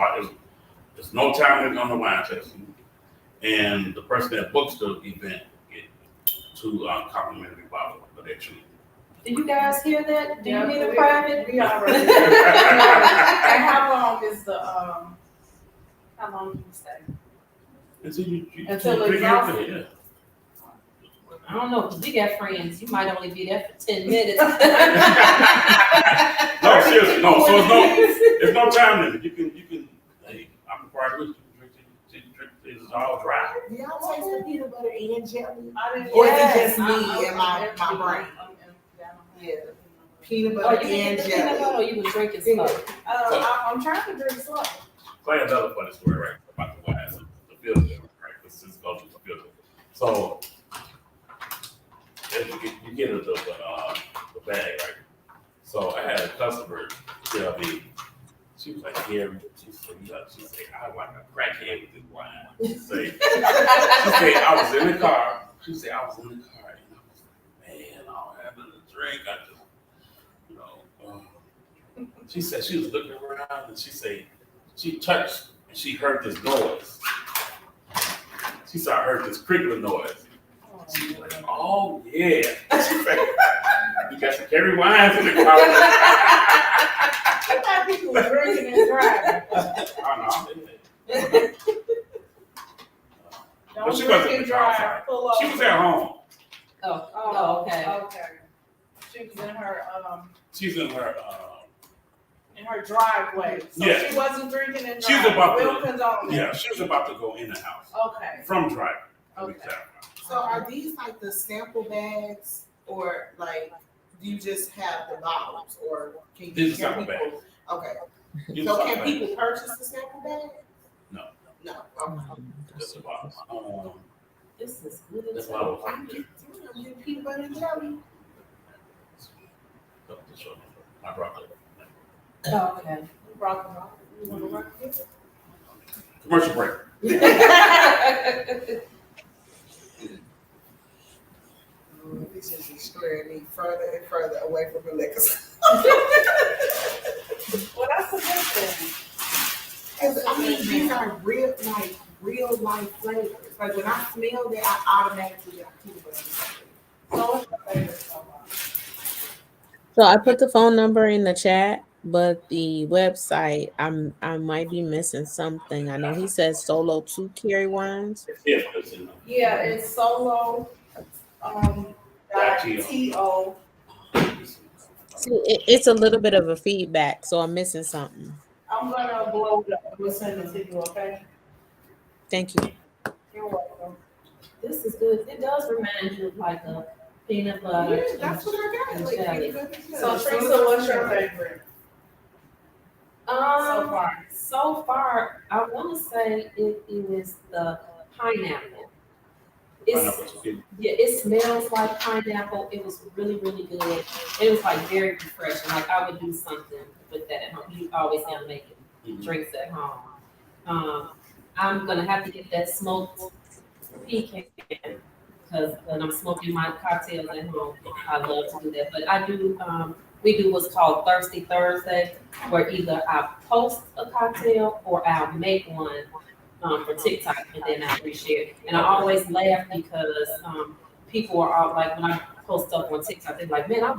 [SPEAKER 5] there's no time limit on the wine tasting, and the person that books the event get 2 complimentary bottles of their treat.
[SPEAKER 3] Do you guys hear that? Do you need a
[SPEAKER 2] we-
[SPEAKER 3] private?
[SPEAKER 2] We already. And how long is the how long do you stay?
[SPEAKER 5] And so you
[SPEAKER 2] Until
[SPEAKER 5] drink
[SPEAKER 2] exhausted.
[SPEAKER 5] everything, yeah.
[SPEAKER 3] I don't know, because we got friends. You might only be there for 10 minutes.
[SPEAKER 5] No, seriously, no. So it's no time limit. You can. Hey, I'm required with you. Drink. It's all dry.
[SPEAKER 4] Do y'all taste the peanut butter and jelly?
[SPEAKER 2] I didn't-
[SPEAKER 4] Or is it
[SPEAKER 2] Yes,
[SPEAKER 4] just me and my brain? Yeah. Peanut
[SPEAKER 3] Or
[SPEAKER 4] butter
[SPEAKER 3] you can
[SPEAKER 4] and
[SPEAKER 3] get the peanut butter,
[SPEAKER 4] jelly.
[SPEAKER 3] or you can drink it slow.
[SPEAKER 2] I'm trying to drink slow.
[SPEAKER 5] Play another funny story, right? About the wine, the filter, right? This is called the filter. So as you get into the bag, right? So I had a customer tell me, she She was like, Gary, she said, I like a crackhead with this wine. She said, I was in the car. She said, I was in the car and I was like, man, I don't have nothing to drink. I just, you know, she said she was looking around and she said, she touched and she heard this noise. She said, I heard this crinkling noise. She was like, oh, yeah. She said, you got some Cary wines in the car.
[SPEAKER 2] I thought people were drinking and driving.
[SPEAKER 5] Oh, no. But she wasn't in the car. She was at home.
[SPEAKER 3] Oh, okay.
[SPEAKER 2] Okay. She was in her
[SPEAKER 5] She's in her
[SPEAKER 2] driveway. So
[SPEAKER 5] Yeah.
[SPEAKER 2] she wasn't drinking and
[SPEAKER 5] She was
[SPEAKER 2] driving.
[SPEAKER 5] about
[SPEAKER 2] We'll
[SPEAKER 5] to-
[SPEAKER 2] condone
[SPEAKER 5] yeah,
[SPEAKER 2] that.
[SPEAKER 5] she was about to go in the house
[SPEAKER 2] Okay.
[SPEAKER 5] from driving.
[SPEAKER 2] Okay.
[SPEAKER 4] So are these like the sample bags, or like do you just have the bottles, or can
[SPEAKER 5] These are
[SPEAKER 4] can
[SPEAKER 5] sample
[SPEAKER 4] people? Okay.
[SPEAKER 5] These
[SPEAKER 4] So
[SPEAKER 5] are
[SPEAKER 4] can
[SPEAKER 5] sample
[SPEAKER 4] people purchase the sample bag?
[SPEAKER 5] No.
[SPEAKER 4] No. Okay.
[SPEAKER 5] Just a box.
[SPEAKER 3] This is good.
[SPEAKER 5] That's what I was
[SPEAKER 4] I'm
[SPEAKER 5] thinking.
[SPEAKER 4] getting peanut butter and jelly.
[SPEAKER 5] My brother.
[SPEAKER 3] Oh, okay.
[SPEAKER 2] Rock and roll. You want to rock it?
[SPEAKER 5] Commercial break.
[SPEAKER 4] This is destroying me further and further away from the liquor.
[SPEAKER 2] Well, that's a good thing.
[SPEAKER 4] I mean, these are real life flavors. Like when I smell that, I automatically got peanut butter and jelly.
[SPEAKER 2] So what's your favorite so far?
[SPEAKER 1] So I put the phone number in the chat, but the website I might be missing something. I know he says solo 2 Cary wines.
[SPEAKER 5] Yeah, because you know.
[SPEAKER 2] Yeah, it's solo. .to.
[SPEAKER 1] See, it's a little bit of a feedback, so I'm missing something.
[SPEAKER 2] I'm gonna blow it up. We'll send it to you, okay?
[SPEAKER 1] Thank you.
[SPEAKER 2] You're welcome.
[SPEAKER 3] This is good. It does remind you of like a peanut butter.
[SPEAKER 4] Yeah, that's what I got.
[SPEAKER 3] and
[SPEAKER 4] Like,
[SPEAKER 3] jelly.
[SPEAKER 4] peanut butter and
[SPEAKER 2] So
[SPEAKER 4] jelly.
[SPEAKER 2] Teresa, what's your favorite so far?
[SPEAKER 3] So far, I want to say it is the pineapple. Yeah, it smells like pineapple. It was really, really good. It was like very refreshing. Like I would do something with that at home. You always have making drinks at home. I'm gonna have to get that smoked pecan because when I'm smoking my cocktails at home, I love to do that. But I do. We do what's called Thirsty Thursday, where either I post a cocktail or I'll make one for TikTok and then I reshare. And I always laugh because people are all like, when I post stuff on TikTok, they're like, man, I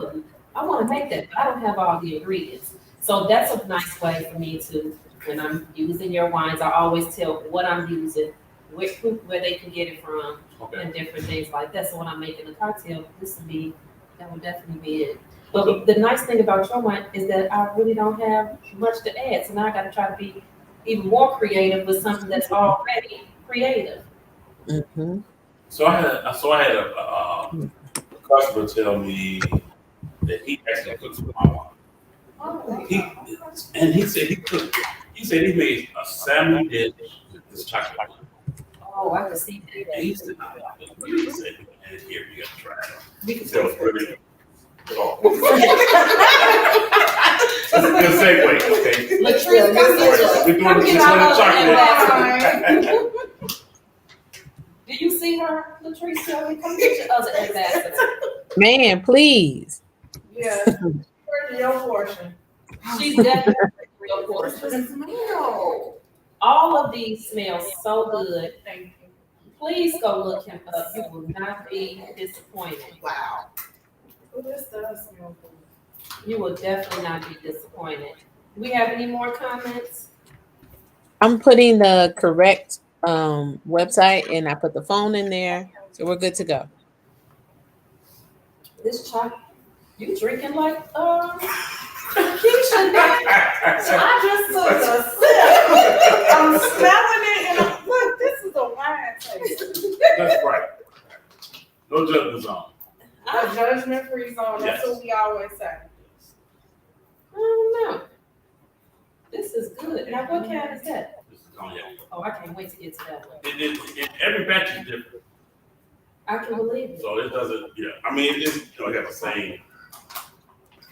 [SPEAKER 3] want to make that, but I don't have all the ingredients. So that's a nice way for me to, when I'm using your wines, I always tell what I'm using, where they can get it from, and different things like that. So when I'm making a cocktail, that would definitely be it. But the nice thing about your wine is that I really don't have much to add. So now I got to try to be even more creative with something that's already creative.
[SPEAKER 1] Mm-hmm.
[SPEAKER 5] So I had a customer tell me that he actually cooks with my wine.
[SPEAKER 2] Oh,
[SPEAKER 5] He said he cooked. He said he made a salmon dish with this chocolate.
[SPEAKER 3] Oh, I can see
[SPEAKER 5] And
[SPEAKER 3] that.
[SPEAKER 5] he said, he said, and here you got to try it. He said it was really good. Oh. That's a good segue. Okay.
[SPEAKER 3] Latrice,
[SPEAKER 5] We're doing
[SPEAKER 3] come
[SPEAKER 5] the
[SPEAKER 3] get our
[SPEAKER 5] chocolate.
[SPEAKER 3] ambassador. Do you see her, Latrice? Come get your other ambassador.
[SPEAKER 1] Man, please.
[SPEAKER 2] yeah. Where's your portion?
[SPEAKER 3] She's definitely real course.
[SPEAKER 4] Smell.
[SPEAKER 3] All of these smell so good.
[SPEAKER 2] Thank you.
[SPEAKER 3] Please go look him up. You will not be disappointed.
[SPEAKER 4] Wow.
[SPEAKER 2] Oh, this does smell good.
[SPEAKER 3] You will definitely not be disappointed. Do we have any more comments?
[SPEAKER 1] I'm putting the correct website and I put the phone in there. So we're good to go.
[SPEAKER 3] This chocolate, you drinking like Keisha did.
[SPEAKER 2] I just took a sip. I'm smelling it and I'm, look, this is a wine taste.
[SPEAKER 5] That's right. No judgment zone.
[SPEAKER 2] A judgment-free zone. That's what we always say.
[SPEAKER 3] I don't know. This is good. Now, what kind is that?
[SPEAKER 5] This is cognac.
[SPEAKER 3] Oh, I can't wait to get to that one.
[SPEAKER 5] Every batch is different.
[SPEAKER 3] I can believe it.
[SPEAKER 5] So it doesn't, I mean, it is, I got the same,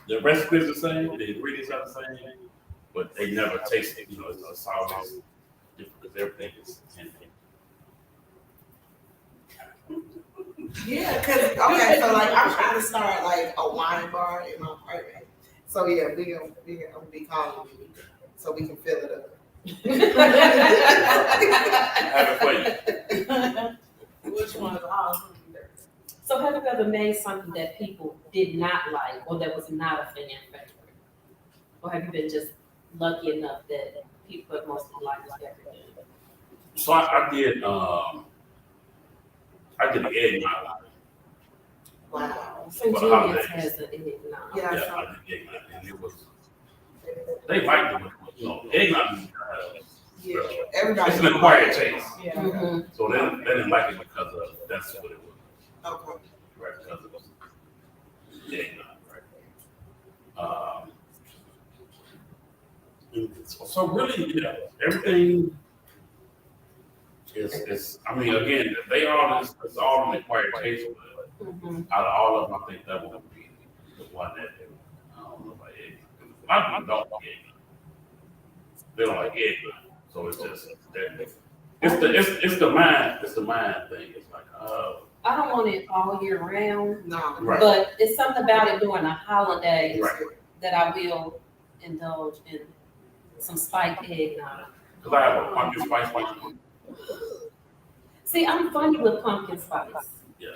[SPEAKER 5] the recipe is the same, the ingredients are the same, but they never taste it. It's always different because everything is handmade.
[SPEAKER 4] Yeah, cause okay, so like I'm trying to start like a wine bar in my apartment. So yeah, I'm gonna be calling you so we can fill it up.
[SPEAKER 5] Have it for you.
[SPEAKER 2] Which one is awesome?
[SPEAKER 3] So have you ever made something that people did not like or that was not a fan favorite? Or have you been just lucky enough that people have mostly liked everything?
[SPEAKER 5] So I did the eggnog.
[SPEAKER 4] Wow.
[SPEAKER 3] St.
[SPEAKER 5] For the
[SPEAKER 3] Julian's
[SPEAKER 5] holidays.
[SPEAKER 3] has an eggnog.
[SPEAKER 4] Yeah.
[SPEAKER 5] Yeah, I did the eggnog, and it was they liked it. Eggnog is
[SPEAKER 4] Yeah. Everybody.
[SPEAKER 5] it's an acquired taste.
[SPEAKER 2] Yeah.
[SPEAKER 3] Mhm.
[SPEAKER 5] So they didn't like it because of that's what it was,
[SPEAKER 4] Okay.
[SPEAKER 5] right? Because it was eggnog, right? So really, everything is. I mean, again, it's all an acquired taste. But
[SPEAKER 3] Mhm.
[SPEAKER 5] out of all of them, I think that would be the one that I don't know about egg. A lot of people don't like egg. They don't like egg, so it's just it's the mind thing. It's like
[SPEAKER 3] I don't want it all year round,
[SPEAKER 4] No.
[SPEAKER 5] right,
[SPEAKER 3] but it's something about it during the holidays
[SPEAKER 5] right.
[SPEAKER 3] that I will indulge in some spiked eggnog.
[SPEAKER 5] Because I have a pumpkin spice one.
[SPEAKER 3] See, I'm funny with pumpkin spice.
[SPEAKER 5] Yeah,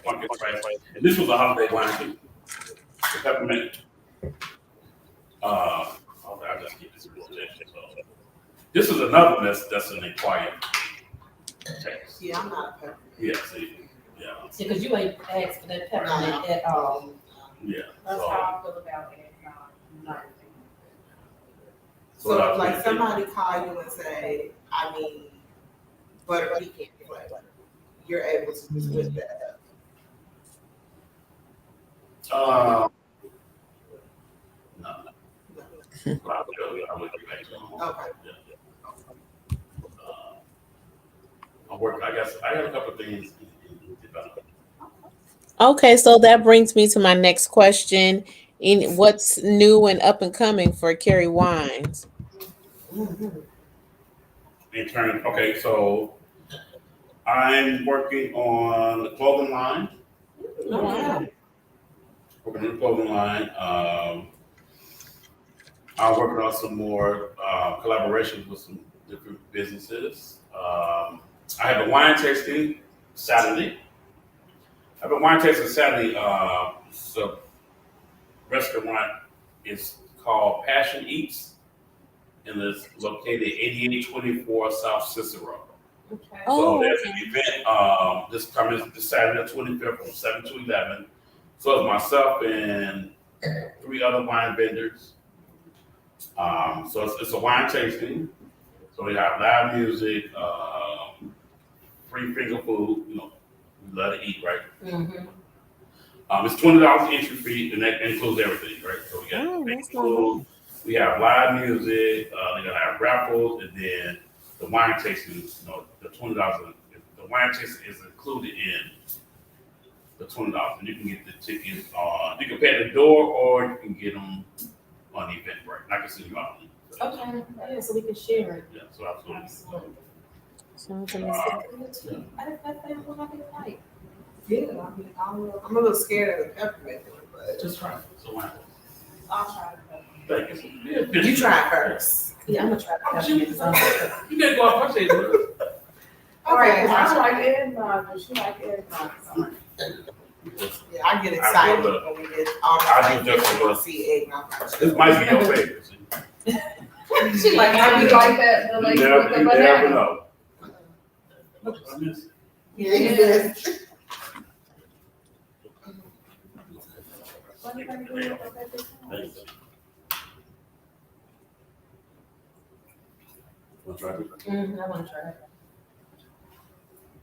[SPEAKER 5] pumpkin spice. And this was a holiday wine too. The peppermint. I just keep this real attention. So this is another one that's an acquired taste.
[SPEAKER 4] Yeah, I'm not a pepper.
[SPEAKER 5] Yeah, see, yeah,
[SPEAKER 3] Because you ain't asked for that peppermint at all.
[SPEAKER 5] yeah.
[SPEAKER 2] That's
[SPEAKER 5] So,
[SPEAKER 2] how I feel about eggnog.
[SPEAKER 4] So
[SPEAKER 5] I
[SPEAKER 4] if like
[SPEAKER 5] think-
[SPEAKER 4] somebody call you and say, I need butter pecan flavor, you're able to just whip that
[SPEAKER 5] no.
[SPEAKER 4] up.
[SPEAKER 5] I would get back to them.
[SPEAKER 4] Okay.
[SPEAKER 5] I'm working. I got a couple of things in development.
[SPEAKER 1] Okay, so that brings me to my next question. In what's new and up and coming for Cary Wines?
[SPEAKER 5] In turn, okay, so I'm working on the clothing line.
[SPEAKER 1] Wow.
[SPEAKER 5] Working on the clothing line. I'm working on some more collaborations with some different businesses. I have a wine tasting Saturday. I have a wine tasting Saturday. The restaurant is called Passion Eats, and it's located 8824 South Cicero.
[SPEAKER 3] Okay.
[SPEAKER 1] Oh,
[SPEAKER 5] So there's
[SPEAKER 1] okay.
[SPEAKER 5] an event this Saturday, the 25th, from 7 to 11. So it's myself and 3 other wine vendors. So it's a wine tasting. So we have live music, free finger food. We love to eat, right?
[SPEAKER 3] Mm-hmm.
[SPEAKER 5] It's $20 entry fee, and that includes everything, right? So we got
[SPEAKER 1] Oh,
[SPEAKER 5] finger
[SPEAKER 1] that's
[SPEAKER 5] food, we have live music, they're gonna have raffles, and then the wine tasting. The $20. The wine tasting is included in the $20, and you can get the tickets on. You can pay at the door, or you can get them on the Eventbrite. And I can send you out.
[SPEAKER 3] Okay. Yeah, so we can share it.
[SPEAKER 5] Yeah, so absolutely.
[SPEAKER 3] Absolutely.
[SPEAKER 1] Something
[SPEAKER 5] Uh,
[SPEAKER 3] I didn't think what I didn't like.
[SPEAKER 4] Yeah, I mean, I'm a little scared of the peppermint one, but
[SPEAKER 5] Just try it. So why?
[SPEAKER 2] I'll try to
[SPEAKER 5] Thank you.
[SPEAKER 4] you try first.
[SPEAKER 3] Yeah, I'm gonna try the
[SPEAKER 5] Oh,
[SPEAKER 3] peppermint.
[SPEAKER 5] You didn't go out first, did you?
[SPEAKER 2] All right,
[SPEAKER 4] Okay.
[SPEAKER 2] I like eggnog, but she like eggnog.
[SPEAKER 4] Yeah, I get excited when we get all
[SPEAKER 5] I
[SPEAKER 4] my
[SPEAKER 5] do just a little.
[SPEAKER 4] see eggnog.
[SPEAKER 5] This might be your favorite. See?
[SPEAKER 3] She like
[SPEAKER 2] How you like that, the
[SPEAKER 5] You
[SPEAKER 2] lady
[SPEAKER 5] never,
[SPEAKER 2] with the
[SPEAKER 5] you never
[SPEAKER 2] banana?
[SPEAKER 5] know. Look, I miss it.
[SPEAKER 4] Yes.
[SPEAKER 5] Thank you. Wanna try it?
[SPEAKER 3] I wanna try it.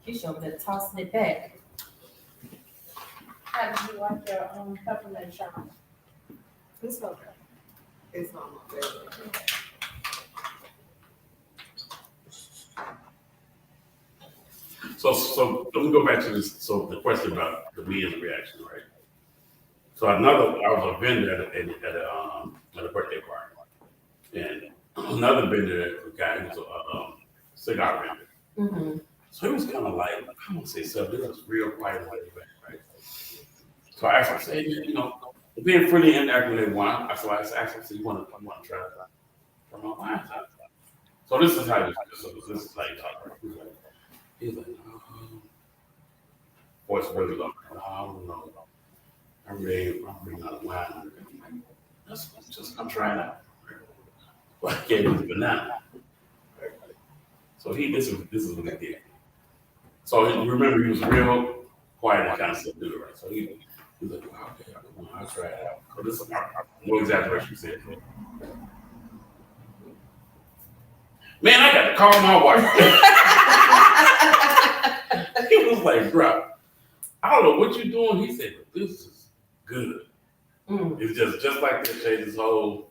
[SPEAKER 3] You showed me tossing it back.
[SPEAKER 2] How did you like your peppermint shot?
[SPEAKER 4] It's okay. It's not my favorite.
[SPEAKER 5] So let me go back to this. So the question about the media reaction, right? So I was a vendor at a birthday party, and another vendor, a guy who was a cigar vendor.
[SPEAKER 3] Mm-hmm.
[SPEAKER 5] So he was kind of like, I don't say something, it was real quiet and laid back, right? So I asked him, I said, hey, being freely interacting with wine, I asked him, I said, you want to try my wine? So this is how this is how you talk, right? He's like, voice really low. I don't know. I'm really not wine. I'm like, I'm trying out. But I gave him the banana. So this is what he did. So remember, he was real quiet and kind of subdued, right? So he was like, okay, I'll try it out. So this is no exaggeration. He said, man, I got to call my wife. He was like, bro, I don't know what you're doing. He said, but this is good. It's just like that changed his whole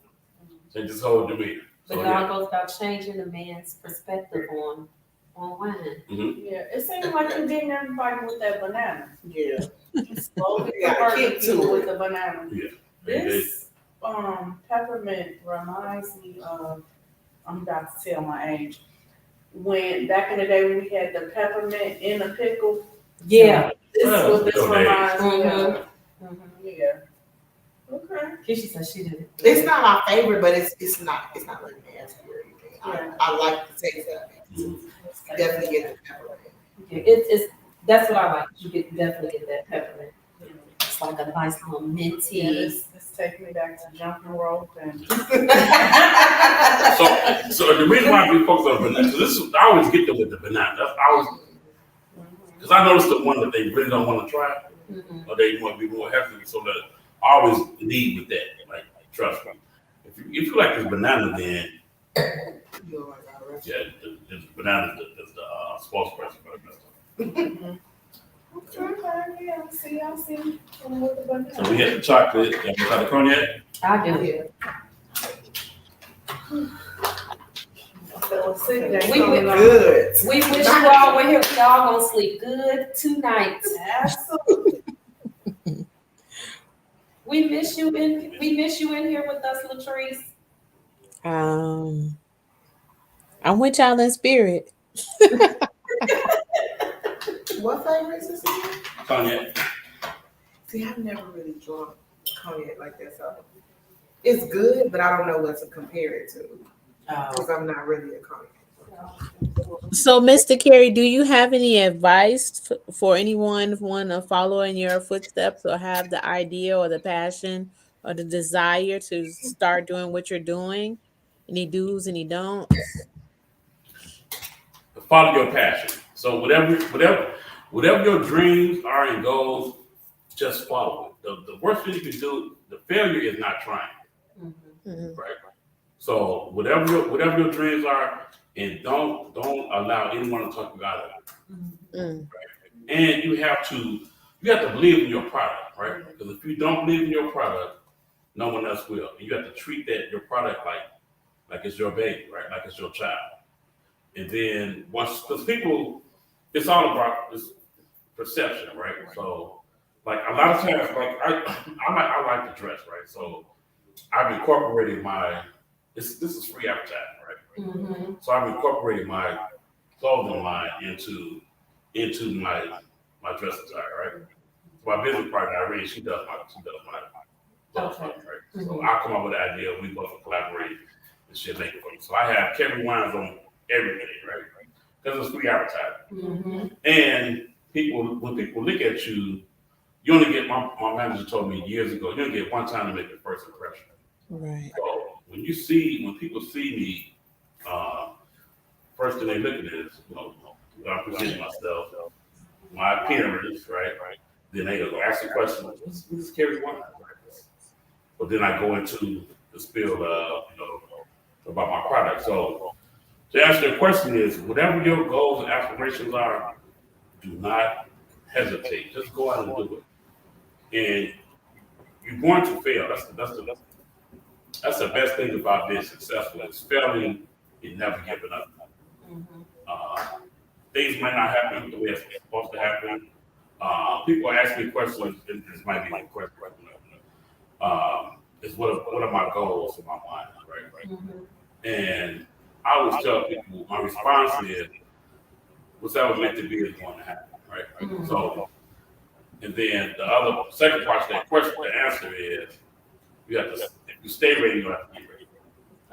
[SPEAKER 5] demeanor.
[SPEAKER 3] But it all goes about changing a man's perspective on wine.
[SPEAKER 5] Mm-hmm.
[SPEAKER 2] Yeah, it seems like you're getting everybody with that banana.
[SPEAKER 4] Yeah.
[SPEAKER 2] Slowly
[SPEAKER 4] Yeah,
[SPEAKER 2] converting
[SPEAKER 4] kick to
[SPEAKER 2] people
[SPEAKER 4] it.
[SPEAKER 2] with the banana.
[SPEAKER 5] Yeah.
[SPEAKER 2] This peppermint reminds me of, I'm about to tell my age. When back in the day when we had the peppermint in a pickle.
[SPEAKER 3] Yeah.
[SPEAKER 2] This is what this
[SPEAKER 5] Real
[SPEAKER 2] reminds me
[SPEAKER 3] Mm-hmm.
[SPEAKER 2] of. Yeah. Okay.
[SPEAKER 3] Keisha said she did it.
[SPEAKER 4] It's not my favorite, but it's not like nasty or anything.
[SPEAKER 2] Yeah.
[SPEAKER 4] I like the taste of it.
[SPEAKER 5] Mhm.
[SPEAKER 4] Definitely get the peppermint.
[SPEAKER 3] Yeah, it's that's what I like. You definitely get that peppermint. It's like a nice little minty.
[SPEAKER 2] Yeah, this takes me back to jumping rope and
[SPEAKER 5] So the reason why we focus on banana, because I always get them with the banana. That's always because I noticed the one that they really don't want to try,
[SPEAKER 3] Mm-hmm.
[SPEAKER 5] or they want to be more healthy. So that I always lead with that. Like, trust me. If you like this banana, then yeah, the banana is the spokesperson for the restaurant.
[SPEAKER 2] okay, yeah, I see. With the banana.
[SPEAKER 5] So we had the chocolate. Have you tried the cognac?
[SPEAKER 3] I do.
[SPEAKER 4] Yeah.
[SPEAKER 2] So sit there.
[SPEAKER 3] We would-
[SPEAKER 4] Good.
[SPEAKER 3] We wish you all were here. We all gonna sleep good tonight.
[SPEAKER 2] Absolutely.
[SPEAKER 3] We miss you in here with us, Latrice.
[SPEAKER 1] I'm with y'all in spirit.
[SPEAKER 4] What flavor is this again?
[SPEAKER 5] Cognac.
[SPEAKER 4] See, I've never really drunk cognac like that, so it's good, but I don't know what to compare it to because I'm not really a cognac.
[SPEAKER 1] So, Mr. Cary, do you have any advice for anyone who want to follow in your footsteps or have the idea or the passion or the desire to start doing what you're doing? Any do's, any don'ts?
[SPEAKER 5] Follow your passion. So whatever your dreams are and goals, just follow it. The worst thing you can do, the failure is not trying.
[SPEAKER 1] Mhm.
[SPEAKER 5] Right. So whatever your dreams are, and don't allow anyone to talk you out of it.
[SPEAKER 1] Mm.
[SPEAKER 5] And you have to believe in your product, right? Because if you don't believe in your product, no one else will. And you have to treat your product like it's your baby, right? Like it's your child. And then because people, it's all about this perception, right? So like a lot of times, like I like to dress, right? So I've incorporated this is free advertising, right?
[SPEAKER 3] Mm-hmm.
[SPEAKER 5] So I've incorporated my clothing line into my dress attire, right? So my business partner Irene, she does my clothes,
[SPEAKER 3] Okay.
[SPEAKER 5] right? So I come up with the idea, we both collaborate and she'll make it for me. So I have Cary wines on everything, right? Because it's free advertising.
[SPEAKER 3] Mm-hmm.
[SPEAKER 5] And when people look at you, you only get my manager told me years ago, you only get one time to make your first impression.
[SPEAKER 1] Right.
[SPEAKER 5] So when people see me, first thing they look at is, I'm presenting myself, my appearance, right? Then they go ask the question, who's Cary wine? Right? But then I go into the spiel, about my product. So to answer your question is, whatever your goals and aspirations are, do not hesitate. Just go out and do it. And you're going to fail. That's the best thing about being successful. Is failing and never giving up. Things might not happen the way it's supposed to happen. People ask me questions, and this might be a question. Is what are my goals in my mind, right?
[SPEAKER 3] Mhm.
[SPEAKER 5] And I always tell people my response is whatever meant to be is going to happen, right?
[SPEAKER 3] Mhm.
[SPEAKER 5] So, and then the other second part of that question, the answer is you have to, if you stay ready, you have to get ready.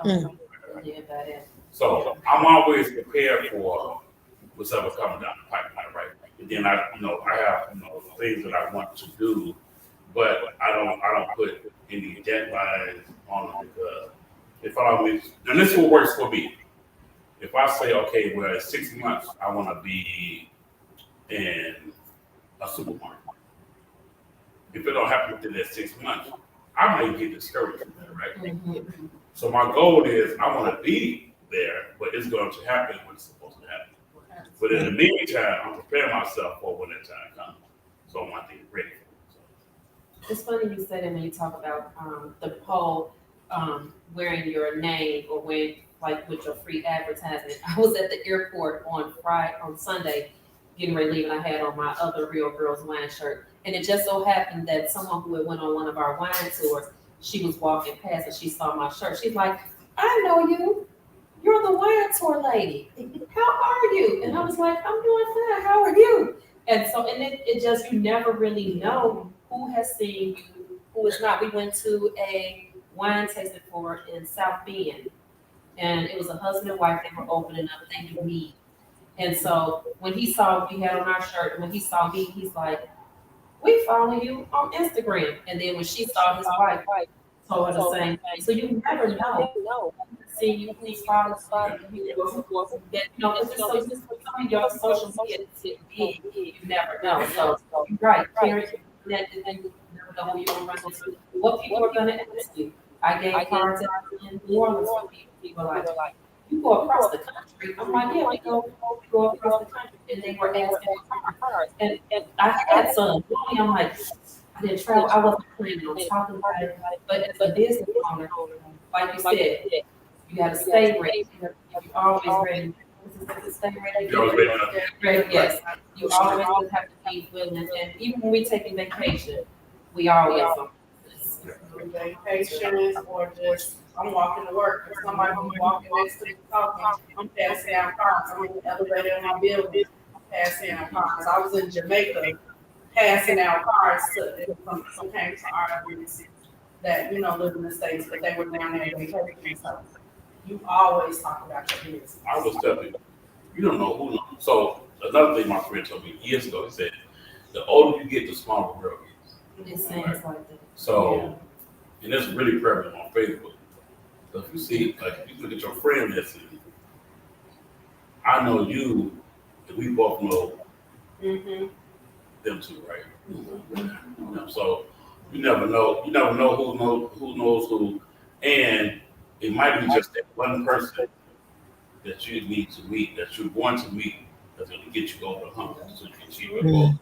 [SPEAKER 3] Okay. Yeah, that is.
[SPEAKER 5] So I'm always prepared for whatever coming down the pipeline, right? And then I have, things that I want to do, but I don't put any deadlines on them because if I don't, and this is what works for me. If I say, okay, well, in 6 months I want to be in a supermarket. If it don't happen within that 6 months, I may get discouraged from that, right?
[SPEAKER 3] Mhm.
[SPEAKER 5] So my goal is I want to be there, but it's going to happen when it's supposed to happen. But in the meantime, I'm preparing myself for when that time comes. So I want to get ready for it.
[SPEAKER 3] It's funny you said it when you talk about the whole wearing your name or when like with your free advertisement. I was at the airport on Sunday, getting ready to leave, and I had on my other Real Girls wine shirt. And it just so happened that someone who had went on one of our wine tours, she was walking past and she saw my shirt. She's like, "I know you. You're the wine tour lady. How are you?" And I was like, "I'm doing fine. How are you?" And so, and it just, you never really know who has seen you, who is not. We went to a wine tasting for in South Bend, and it was a husband and wife. They were opening up. They knew me. And so when he saw we had on our shirt, and when he saw me, he's like, "We follow you on Instagram." And then when she saw his wife, told her the same thing. So you never know. See you, who's following you, that, it's just so some your social media is so big, you never know. So you're right, Karen, that you never know who you're gonna run into, what people are gonna ask you. I gave cards out in New Orleans for people. People were like, "You go across the country?" I'm like, "Yeah, we go across the country," and they were asking for cards. And I had some. I'm like, I didn't travel. I wasn't planning on talking about it, but as a business owner, like you said, you got to stay ready. You always ready. Stay ready.
[SPEAKER 5] You always ready to
[SPEAKER 3] Ready, yes. You always have to be willing. And even when we taking vacation, we always on this.
[SPEAKER 2] Vacations or just I'm walking to work and somebody be walking next to me talking, I'm passing out cards. I'm in the elevator in my building, I'm passing out cards. I was in Jamaica passing out cards to some came to our groups that, live in the States, but they were down there on vacation. So you always talk about your business.
[SPEAKER 5] I always tell people, you don't know who knows. So another thing my friend told me years ago, he said, the older you get, the smaller the world gets.
[SPEAKER 3] It seems like that.
[SPEAKER 5] So, and that's really prevalent on Facebook. So if you see, like, if you look at your friend list, I know you, and we both know
[SPEAKER 2] Mm-hmm.
[SPEAKER 5] them two, right? So you never know. You never know who knows who, and it might be just that one person that you need to meet, that you're going to meet, that's going to get you over the hump, so you can achieve your goal.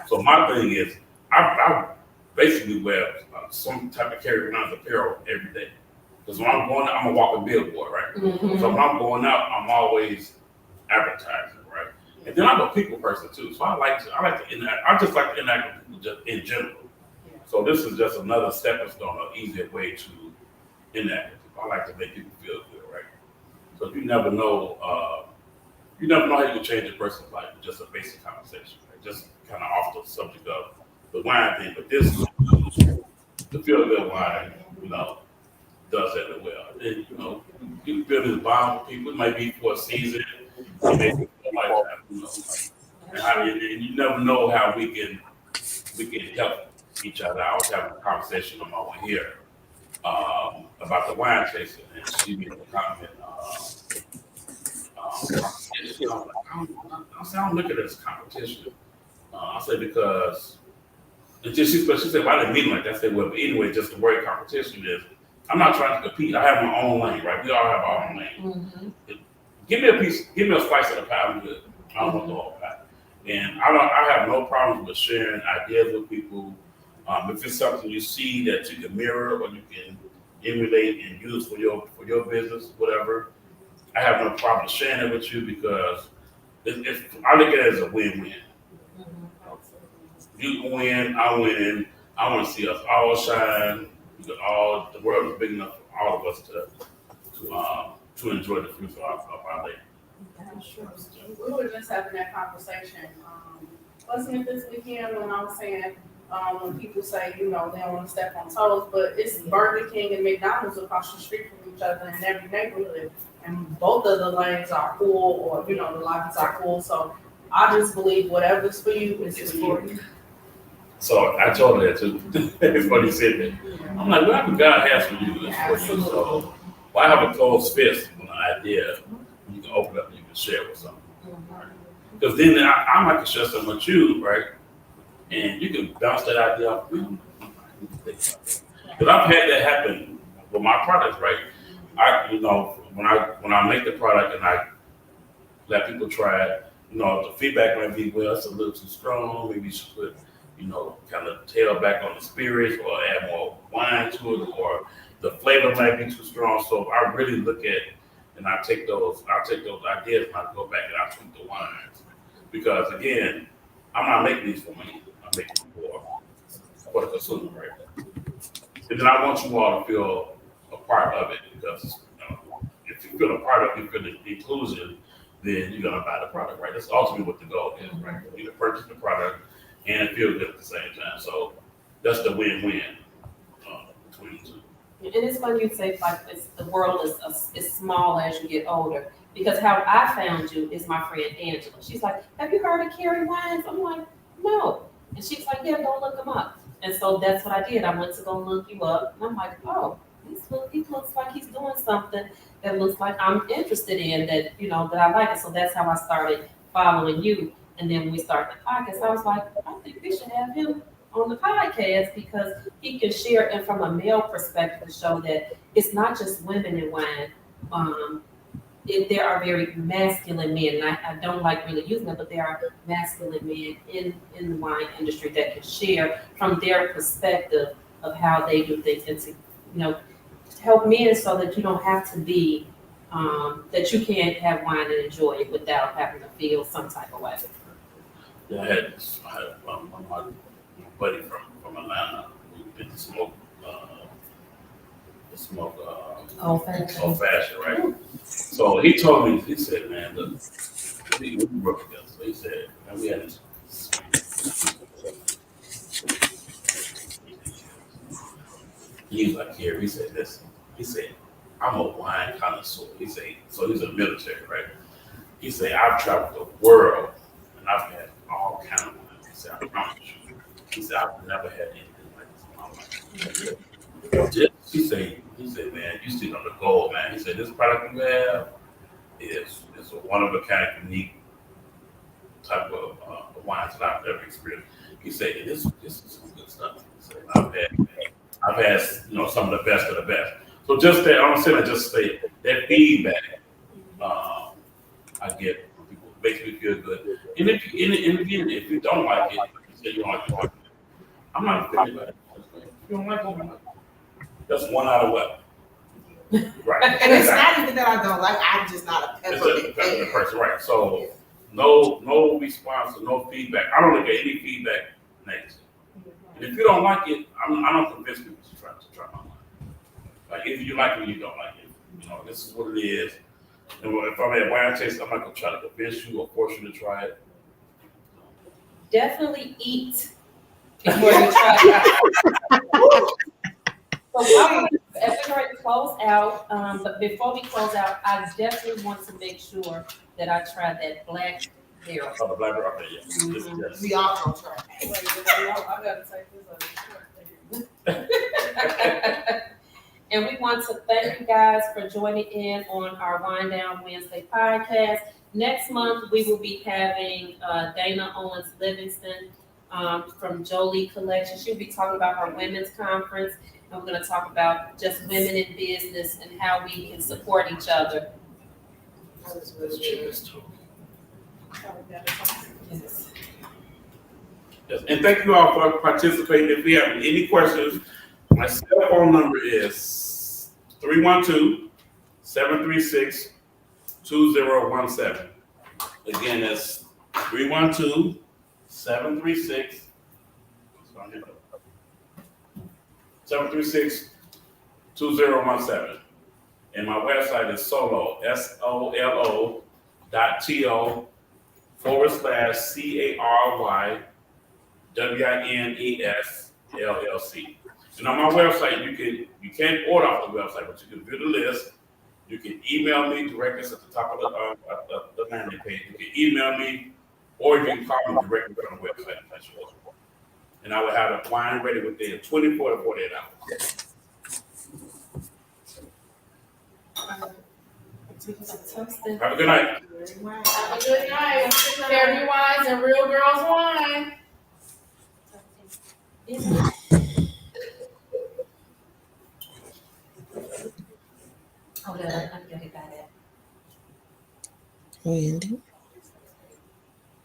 [SPEAKER 5] So my thing is, I basically wear some type of Cary apparel every day. Because when I'm going out, I'm a walking billboard, right?
[SPEAKER 3] Mhm.
[SPEAKER 5] So when I'm going out, I'm always advertising, right? And then I'm a people person too, so I like to interact. I just like to interact with people just in general. So this is just another stepping stone, an easier way to interact with people. I like to make people feel good, right? So you never know how you can change a person's life with just a basic conversation, right? Just kind of off the subject of the wine thing, but this, the feel good wine, does that as well. And, you build this bond with people. It might be for a season, it may be for a lifetime, and you never know how we can help each other. I was having a conversation with my one here about the wine tasting, and she made a comment. Competition. I don't look at it as competition. I say because she said, "Well, I didn't mean it like that." I said, "Well, but anyway, just the word competition is, I'm not trying to compete. I have my own lane, right? We all have our own lane.
[SPEAKER 3] Mhm.
[SPEAKER 5] Give me a slice of the pie. I'm good. I don't want the whole pie." And I have no problems with sharing ideas with people. If it's something you see that you can mirror or you can emulate and use for your business, whatever, I have no problem sharing it with you because I look at it as a win-win. You win, I win. I want to see us all shine. The world is big enough for all of us to to enjoy the fruits of our labor.
[SPEAKER 2] We were just having that conversation. Wasn't it this weekend when I was saying, when people say, they don't want to step on toes, but it's Burger King and McDonald's across the street from each other in every neighborhood. And both of the lanes are full, or, the lots are full. So I just believe whatever's for you is for you.
[SPEAKER 5] So I told her that too. It's funny you said that. I'm like, whatever God has for you is for you. So why have a closed fist on an idea when you can open up and you can share with someone? Because then I might can share something with you, right? And you can bounce that idea off me. Because I've had that happen with my products, right? When I make the product and I let people try it, the feedback might be, well, it's a little too strong. Maybe you should put, kind of tail back on the spirits or add more wine to it, or the flavor might be too strong. So I really look at and I take those ideas and I go back and I tweak the wines. Because again, I'm not making these for me. I'm making them for the consumer, right? And then I want you all to feel a part of it, because if you feel a part of it, you feel the inclusion, then you're gonna buy the product, right? That's ultimately what the goal is, right? For you to purchase the product and feel good at the same time. So that's the win-win between the two.
[SPEAKER 3] And it's funny you say like the world is small as you get older. Because how I found you is my friend Angela. She's like, have you heard of Cary wines? I'm like, no. And she's like, yeah, go look them up. And so that's what I did. I went to go look you up. And I'm like, oh, he looks like he's doing something that looks like I'm interested in, that, that I like it. So that's how I started following you. And then when we started the podcast, I was like, I think we should have him on the podcast, because he can share, and from a male perspective, show that it's not just women in wine. There are very masculine men, and I don't like really using it, but there are masculine men in the wine industry that can share from their perspective of how they do things, and to help men so that you don't have to be that you can't have wine and enjoy it without having to feel some type of way.
[SPEAKER 5] Yeah, I had my buddy from Atlanta who did the smoke
[SPEAKER 3] Old fashioned.
[SPEAKER 5] old fashioned, right? So he told me, he said, man, look, we work together. So he said, man, we had this. He was like, here, he said, listen, he said, I'm a wine connoisseur. He said, so he's a military, right? He said, I've traveled the world and I've had all kinds of wine. He said, I promise you. He said, I've never had anything like this in my life. He said, man, you still on the gold, man. He said, this product you have is a one of a kind, unique type of wines that I've ever experienced. He said, this is some good stuff. He said, I've had some of the best of the best. So just that, I'm saying, I just say that feedback I get from people makes me feel good. And if you don't like it, like you said, you don't like it, I'm not offended by it. If you don't like it, you don't like it. That's one out of what? Right.
[SPEAKER 4] And it's not even that I don't like, I'm just not a peppermint
[SPEAKER 5] It's a person, right? So no response or no feedback. I don't look at any feedback negative. And if you don't like it, I don't convince people to try my wine. Like if you like it, you don't like it. This is what it is. And if I'm at wine taste, I'm not gonna try to convince you or force you to try it.
[SPEAKER 3] Definitely eat before you try it. So as we're ready to close out, but before we close out, I definitely want to make sure that I try that black barrel.
[SPEAKER 5] Oh, the black barrel, okay, yeah.
[SPEAKER 3] Mhm.
[SPEAKER 5] Yes.
[SPEAKER 4] We all gonna try.
[SPEAKER 2] I gotta take this.
[SPEAKER 3] And we want to thank you guys for joining in on our Wind Down Wednesday podcast. Next month, we will be having Dana Owens Livingston from Jolie Collection. She'll be talking about her women's conference, and we're going to talk about just women in business and how we can support each other.
[SPEAKER 5] Yes. Yes. And thank you all for participating. If we have any questions, my cell phone number is 312-736-2017. Again, that's 312-736-2017. And my website is solo, solo.to/CARY WINES LLC. And on my website, you can't order off the website, but you can view the list. You can email me directly at the top of the landing page. You can email me, or you can call me directly from the website and place your order. And I will have the wine ready within 24 to 48 hours. Have a good night.
[SPEAKER 2] Have a good night. Cary Wines and Real Girls Wine.
[SPEAKER 3] Oh, yeah, I can get that.
[SPEAKER 1] Wendy.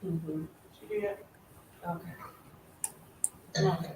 [SPEAKER 3] Mm-hmm.
[SPEAKER 4] Yeah.
[SPEAKER 3] Okay. Okay.